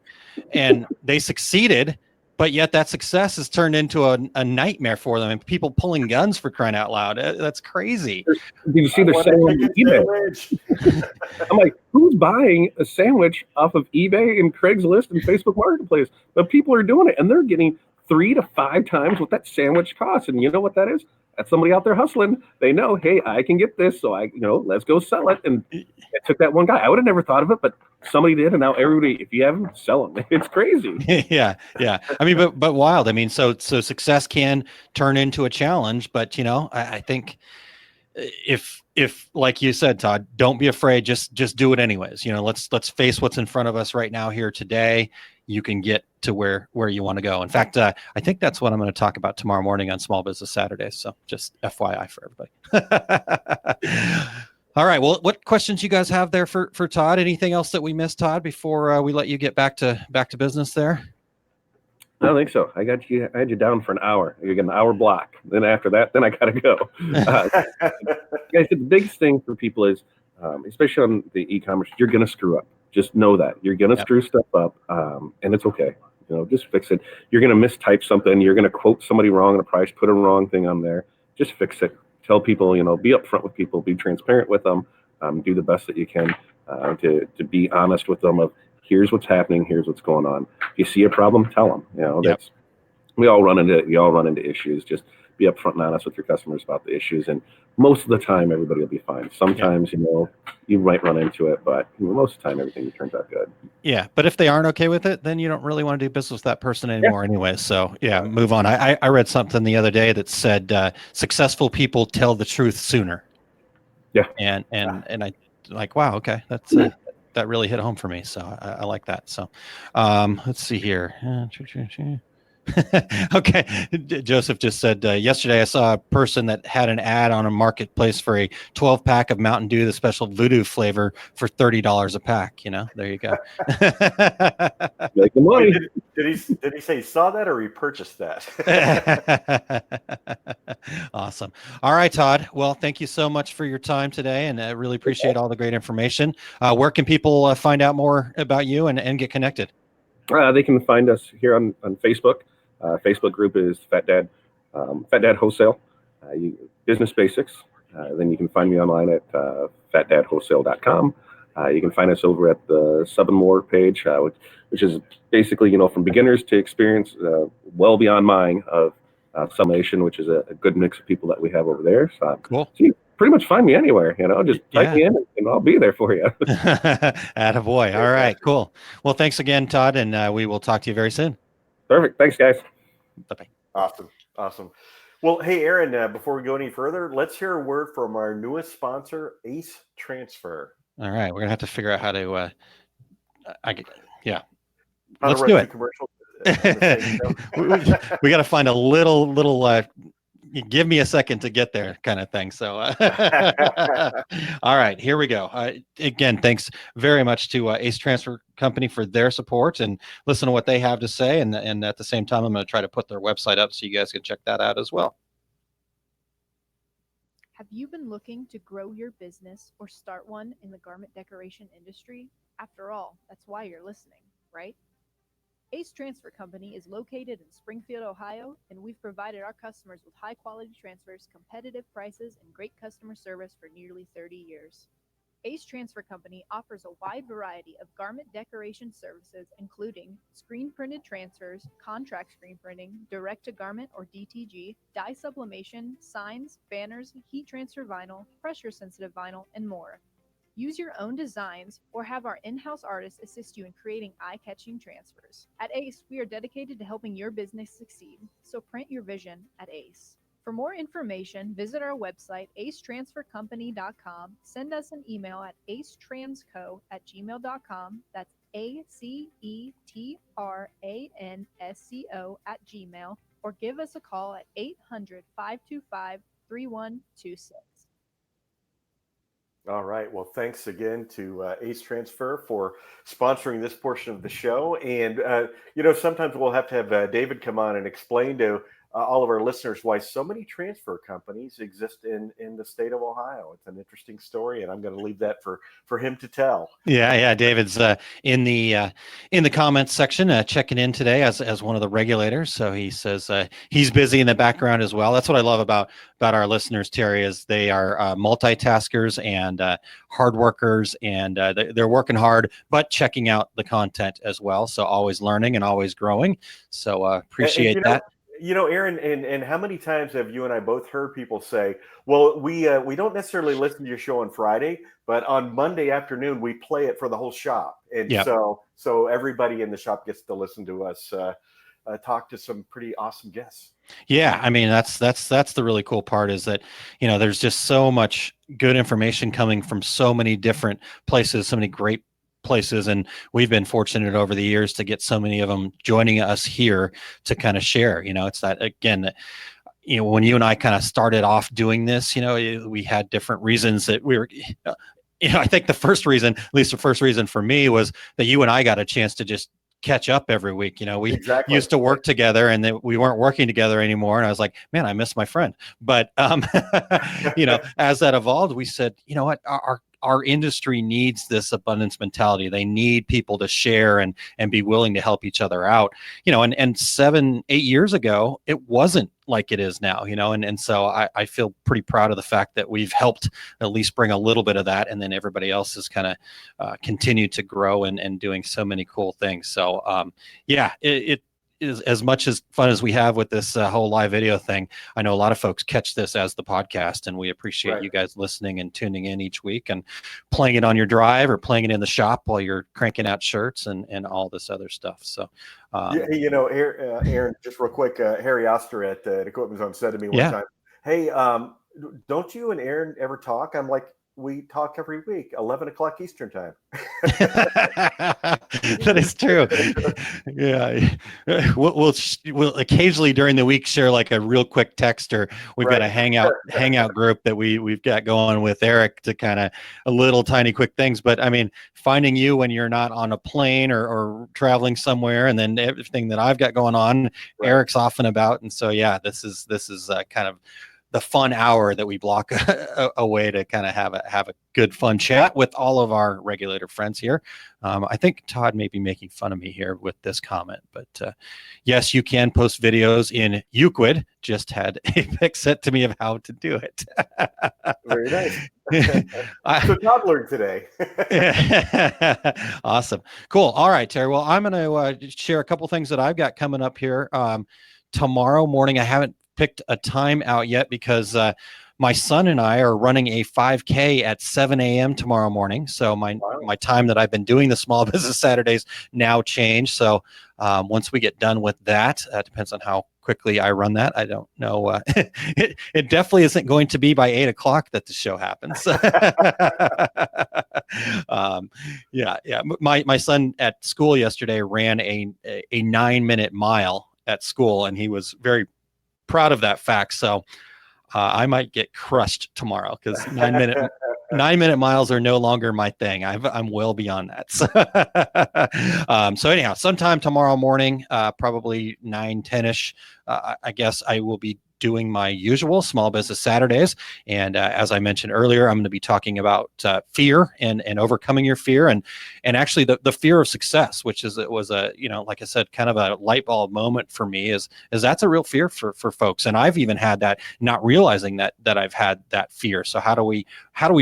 and they succeeded, but yet that success has turned into a nightmare for them, and people pulling guns, for crying out loud. That's crazy. Did you see they're selling on eBay? I'm like, who's buying a sandwich off of eBay and Craigslist and Facebook Marketplace? But people are doing it, and they're getting 3 to 5 times what that sandwich costs. And you know what that is? That's somebody out there hustling. They know, hey, I can get this, so let's go sell it. And it took that one guy. I would have never thought of it, but somebody did, and now everybody, if you have them, sell them. It's crazy. Yeah. I mean, but wild. I mean, so success can turn into a challenge, but I think if like you said, Todd, don't be afraid. Just do it anyways. Let's face what's in front of us right now here today. You can get to where you want to go. In fact, I think that's what I'm going to talk about tomorrow morning on Small Business Saturdays. So just FYI for everybody. All right. Well, what questions you guys have there for Todd? Anything else that we missed, Todd, before we let you get back to business there? I don't think so. I had you down for an hour. You get an hour block. Then after that, then I got to go. Guys, the biggest thing for people is, especially on the e-commerce, you're going to screw up. Just know that you're going to screw stuff up, and it's okay. Just fix it. You're going to mistype something. You're going to quote somebody wrong on a price, put a wrong thing on there. Just fix it. Tell people, be upfront with people, be transparent with them, do the best that you can to be honest with them of here's what's happening, here's what's going on. If you see a problem, tell them. we all run into issues. Just be upfront and honest with your customers about the issues, and most of the time everybody will be fine. Sometimes you might run into it, but most of the time everything turns out good. Yeah, but if they aren't okay with it, then you don't really want to do business with that person anymore anyway. So yeah, move on. I read something the other day that said successful people tell the truth sooner. Yeah. And I like, wow, okay, that's that really hit home for me. So I like that. So let's see here. Okay. Joseph just said, yesterday I saw a person that had an ad on a marketplace for a 12-pack of Mountain Dew, the special voodoo flavor, for $30 a pack. There you go. Make the money. Did he say he saw that or he purchased that? Awesome. All right, Todd. Well, thank you so much for your time today, and I really appreciate all the great information. Where can people find out more about you and get connected? They can find us here on Facebook. Facebook group is Fat Dad Wholesale, Business Basics. Then you can find me online at fatdadwholesale.com. You can find us over at the Sub and More page, which is basically, from beginners to experience, well beyond mine, of summation, which is a good mix of people that we have over there. So, cool. So you pretty much find me anywhere, just type me in and I'll be there for you. Attaboy. All right, cool. Well, thanks again, Todd, and we will talk to you very soon. Perfect. Thanks, guys. Bye-bye. Awesome. Well, hey, Aaron, before we go any further, let's hear a word from our newest sponsor, Ace Transfer. All right. We're going to have to figure out how to, Let's do it. Commercial. we got to find a little give me a second to get there kind of thing. So, all right, here we go. Again, thanks very much to Ace Transfer Company for their support, and listen to what they have to say. And at the same time, I'm going to try to put their website up so you guys can check that out as well. Have you been looking to grow your business or start one in the garment decoration industry? After all, that's why you're listening, right? Ace Transfer Company is located in Springfield, Ohio, and we've provided our customers with high-quality transfers, competitive prices, and great customer service for nearly 30 years. Ace Transfer Company offers a wide variety of garment decoration services, including screen-printed transfers, contract screen printing, direct-to-garment or DTG, dye sublimation, signs, banners, heat transfer vinyl, pressure-sensitive vinyl, and more. Use your own designs or have our in-house artists assist you in creating eye-catching transfers. At Ace, we are dedicated to helping your business succeed, so print your vision at Ace. For more information, visit our website, acetransfercompany.com. Send us an email at acetransco@gmail.com. That's ACETRANSCO@gmail, or give us a call at 800-525-3126. All right. Well, thanks again to Ace Transfer for sponsoring this portion of the show. And, sometimes we'll have to have David come on and explain to all of our listeners why so many transfer companies exist in the state of Ohio. It's an interesting story, and I'm going to leave that for him to tell. Yeah. David's in the comments section checking in today as one of the regulators. So he says he's busy in the background as well. That's what I love about our listeners, Terry, is they are multitaskers and hard workers, and they're working hard, but checking out the content as well. So always learning and always growing. So appreciate that. Aaron, and how many times have you and I both heard people say, well, we don't necessarily listen to your show on Friday, but on Monday afternoon, we play it for the whole shop. And so everybody in the shop gets to listen to us talk to some pretty awesome guests. Yeah. I mean, that's the really cool part, is that, there's just so much good information coming from so many different places, so many great places, and we've been fortunate over the years to get so many of them joining us here to kind of share. It's that, again, when you and I kind of started off doing this, we had different reasons that we were, I think the first reason for me, was that you and I got a chance to just catch up every week. We used to work together, and then we weren't working together anymore. And I was like, man, I miss my friend. But, as that evolved, we said, you know what, our industry needs this abundance mentality. They need people to share and be willing to help each other out, and 7-8 years ago, it wasn't like it is now, and so I feel pretty proud of the fact that we've helped at least bring a little bit of that. And then everybody else has kind of continued to grow and doing so many cool things. So, as much as fun as we have with this whole live video thing, I know a lot of folks catch this as the podcast, and we appreciate you guys listening and tuning in each week and playing it on your drive or playing it in the shop while you're cranking out shirts and all this other stuff. So, Aaron, just real quick, Harry Oster at Equipment Zone said to me one time, "Hey, don't you and Aaron ever talk?" I'm like, "We talk every week, 11 o'clock Eastern time." That is true. Yeah, we'll occasionally during the week share like a real quick text, or we've got a hangout group that we've got going with Eric to kind of a little tiny quick things. But I mean, finding you when you're not on a plane or traveling somewhere, and then everything that I've got going on, Eric's off and about, and so yeah, this is kind of the fun hour that we block away to kind of have a good fun chat with all of our regulator friends here. I think Todd may be making fun of me here with this comment, but yes, you can post videos in Ecwid. Just had a pic sent to me of how to do it. Very nice. So Todd learned today. Awesome. Cool. All right, Terry. Well, I'm going to share a couple things that I've got coming up here. Tomorrow morning, I haven't picked a time out yet because my son and I are running a 5K at 7 a.m. tomorrow morning. So my time that I've been doing the Small Business Saturdays now changed. So once we get done with that, depends on how quickly I run that. I don't know. It definitely isn't going to be by 8 o'clock that the show happens. Yeah. My son at school yesterday ran a 9-minute mile at school, and he was very proud of that fact. So I might get crushed tomorrow because 9-minute miles are no longer my thing. I'm well beyond that. So anyhow, sometime tomorrow morning, probably 9-10ish, I guess I will be doing my usual Small Business Saturdays. And as I mentioned earlier, I'm going to be talking about fear and overcoming your fear and actually the fear of success, which was a, like I said, kind of a light bulb moment for me is that's a real fear for folks. And I've even had that, not realizing that I've had that fear. So how do we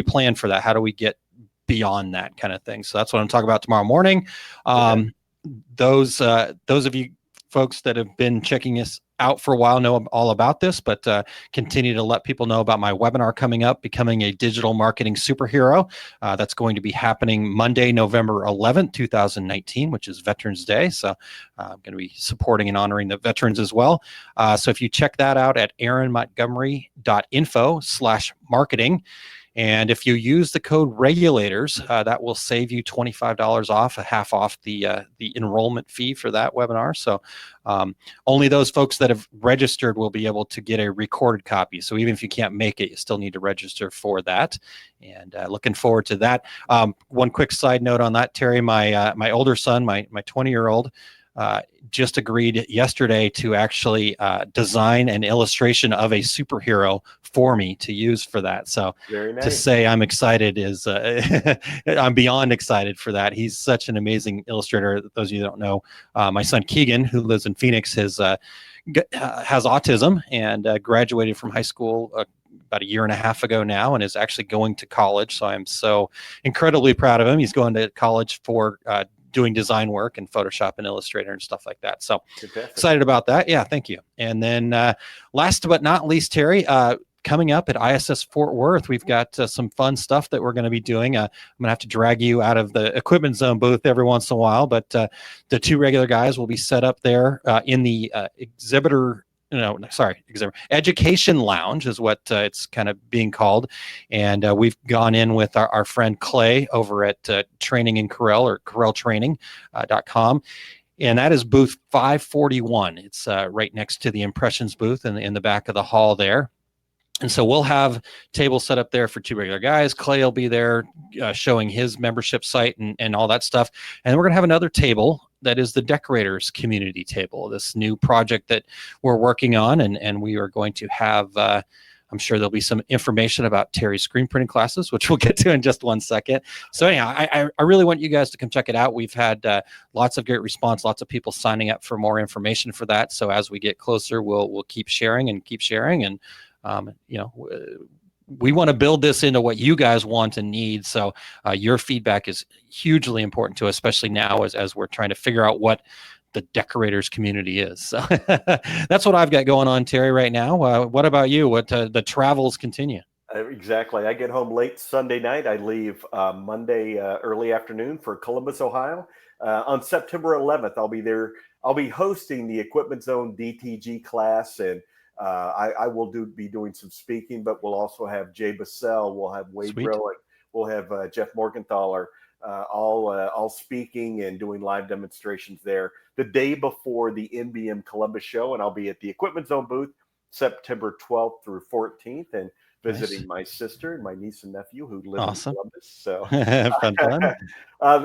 plan for that? How do we get beyond that kind of thing? So that's what I'm talking about tomorrow morning. Those of you folks that have been checking us out for a while know all about this, but continue to let people know about my webinar coming up, Becoming a Digital Marketing Superhero. That's going to be happening Monday, November 11th, 2019, which is Veterans Day. So I'm going to be supporting and honoring the veterans as well. So if you check that out at aaronmontgomery.info/marketing, and if you use the code regulators, that will save you $25 off, half off the enrollment fee for that webinar. So only those folks that have registered will be able to get a recorded copy. So even if you can't make it, you still need to register for that. And looking forward to that. One quick side note on that, Terry, my older son, my 20-year-old, just agreed yesterday to actually design an illustration of a superhero for me to use for that. So to say I'm excited is I'm beyond excited for that. He's such an amazing illustrator. Those of you that don't know, my son Keegan, who lives in Phoenix, has autism and graduated from high school about a year and a half ago now, and is actually going to college. So I'm so incredibly proud of him. He's going to college for doing design work and Photoshop and Illustrator and stuff like that. So excited about that. Yeah, thank you. And then last but not least, Terry, coming up at ISS Fort Worth, we've got some fun stuff that we're going to be doing. I'm going to have to drag you out of the Equipment Zone booth every once in a while, but the two regular guys will be set up there in the Education Lounge is what it's kind of being called. And we've gone in with our friend Clay over at Training in Corel, or CorelTraining.com. And that is booth 541. It's right next to the Impressions booth in the back of the hall there. And so we'll have tables set up there for two regular guys. Clay will be there showing his membership site and all that stuff. And we're going to have another table that is the Decorators Community Table, this new project that we're working on. And we are going to have, I'm sure there'll be some information about Terry's screen printing classes, which we'll get to in just one second. So anyhow, I really want you guys to come check it out. We've had lots of great response, lots of people signing up for more information for that. So as we get closer, we'll keep sharing. And we want to build this into what you guys want and need. So your feedback is hugely important to us, especially now as we're trying to figure out what the decorators community is. So that's what I've got going on, Terry, right now. What about you? What the travels continue? Exactly. I get home late Sunday night. I leave Monday early afternoon for Columbus, Ohio. On September 11th, I'll be there. I'll be hosting the Equipment Zone DTG class, and I will be doing some speaking, but we'll also have Jay Bassell, we'll have Wade Rowan, we'll have Jeff Morgenthaler, all speaking and doing live demonstrations there the day before the NBM Columbus show, and I'll be at the Equipment Zone booth September 12th through 14th, and visiting my sister and my niece and nephew who live in Columbus. So fun.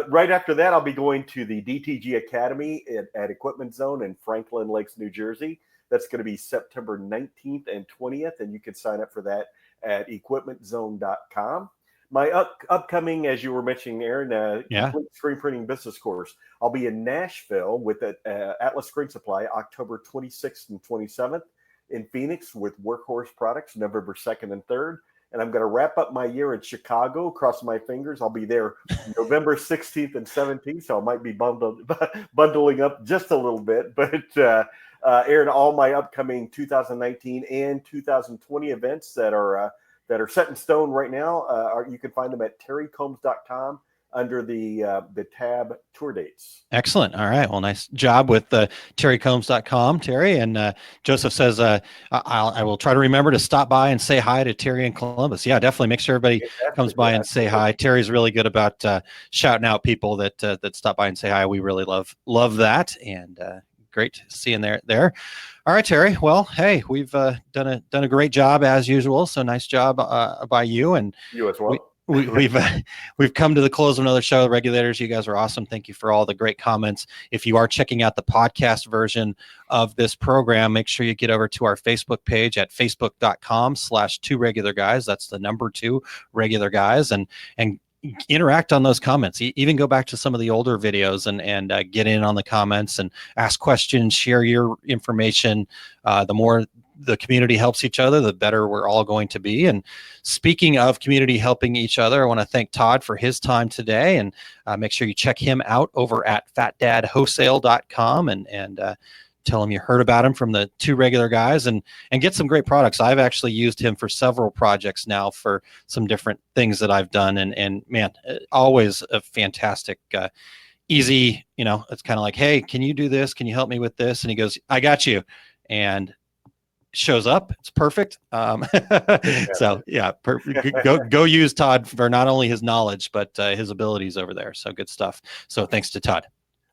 Right after that, I'll be going to the DTG Academy at Equipment Zone in Franklin Lakes, New Jersey. That's going to be September 19th and 20th, and you can sign up for that at equipmentzone.com. My upcoming, as you were mentioning, Aaron, complete screen printing business course. I'll be in Nashville with Atlas Screen Supply October 26th and 27th. In Phoenix with Workhorse Products November 2nd and 3rd. And I'm going to wrap up my year in Chicago. Cross my fingers. I'll be there November 16th and 17th. So I might be bundling up just a little bit. But Aaron, all my upcoming 2019 and 2020 events that are set in stone right now, you can find them at terrycombs.com under the tab tour dates. Excellent. All right. Well, nice job with terrycombs.com, Terry. And Joseph says, I will try to remember to stop by and say hi to Terry in Columbus. Yeah, definitely. Make sure everybody comes by and say hi. Terry's really good about shouting out people that stop by and say hi. We really love that. And great seeing there. All right, Terry. Well, hey, we've done a great job as usual. So nice job by you. And you as well. We've come to the close of another show. Regulators, you guys are awesome. Thank you for all the great comments. If you are checking out the podcast version of this program, make sure you get over to our Facebook page at facebook.com/2regularguys. That's the number 2 regular guys, and interact on those comments. Even go back to some of the older videos and get in on the comments and ask questions, share your information. The more the community helps each other, the better we're all going to be. And speaking of community helping each other, I want to thank Todd for his time today, and make sure you check him out over at fatdadwholesale.com and tell him you heard about him from the 2 regular guys and get some great products. I've actually used him for several projects now for some different things that I've done. And man, always a fantastic, easy, it's kind of like, hey, can you do this? Can you help me with this? And he goes, I got you. And shows up. It's perfect. So yeah, go use Todd for not only his knowledge, but his abilities over there. So good stuff. So thanks to Todd.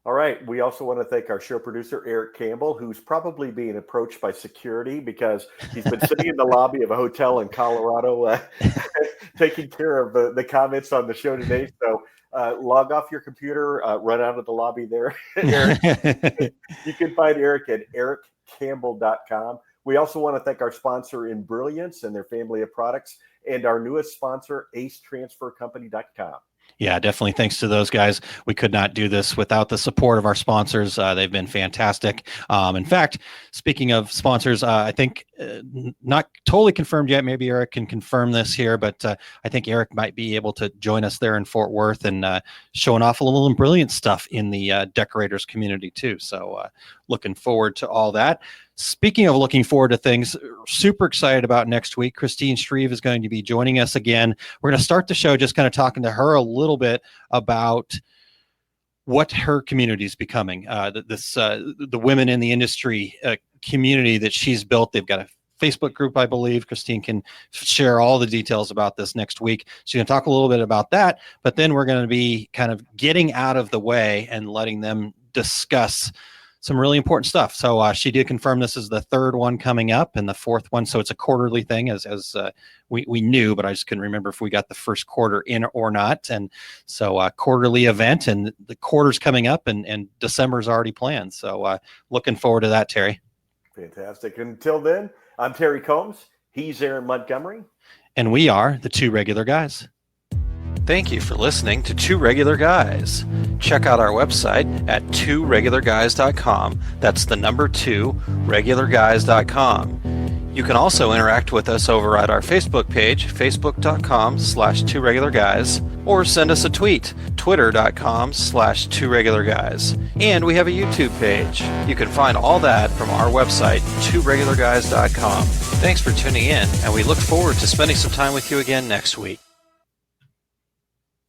All right. We also want to thank our show producer, Eric Campbell, who's probably being approached by security because he's been sitting in the lobby of a hotel in Colorado, taking care of the comments on the show today. So log off your computer, run out of the lobby there. Eric. You can find Eric at ericcampbell.com. We also want to thank our sponsor, Brilliance and their family of products, and our newest sponsor, acetransfercompany.com. Yeah, definitely. Thanks to those guys. We could not do this without the support of our sponsors. They've been fantastic. In fact, speaking of sponsors, I think not totally confirmed yet. Maybe Eric can confirm this here, but I think Eric might be able to join us there in Fort Worth and showing off a little brilliant stuff in the decorators community too. So looking forward to all that. Speaking of looking forward to things, super excited about next week. Christine Shreve is going to be joining us again. We're going to start the show just kind of talking to her a little bit about what her community is becoming. The women in the industry community that she's built. They've got a Facebook group, I believe. Christine can share all the details about this next week. She's going to talk a little bit about that, but then we're going to be kind of getting out of the way and letting them discuss some really important stuff. So she did confirm this is the 3rd one coming up and the 4th one. So it's a quarterly thing as we knew, but I just couldn't remember if we got the first quarter in or not. And so quarterly event, and the quarter's coming up and December's already planned. So looking forward to that, Terry. Fantastic. Until then, I'm Terry Combs. He's Aaron Montgomery. And we are the 2 regular guys. Thank you for listening to 2 Regular Guys. Check out our website at 2regularguys.com. That's the number 2, regularguys.com. You can also interact with us over at our Facebook page, facebook.com/2regularguys, or send us a tweet, twitter.com/2regularguys. And we have a YouTube page. You can find all that from our website, 2regularguys.com. Thanks for tuning in, and we look forward to spending some time with you again next week.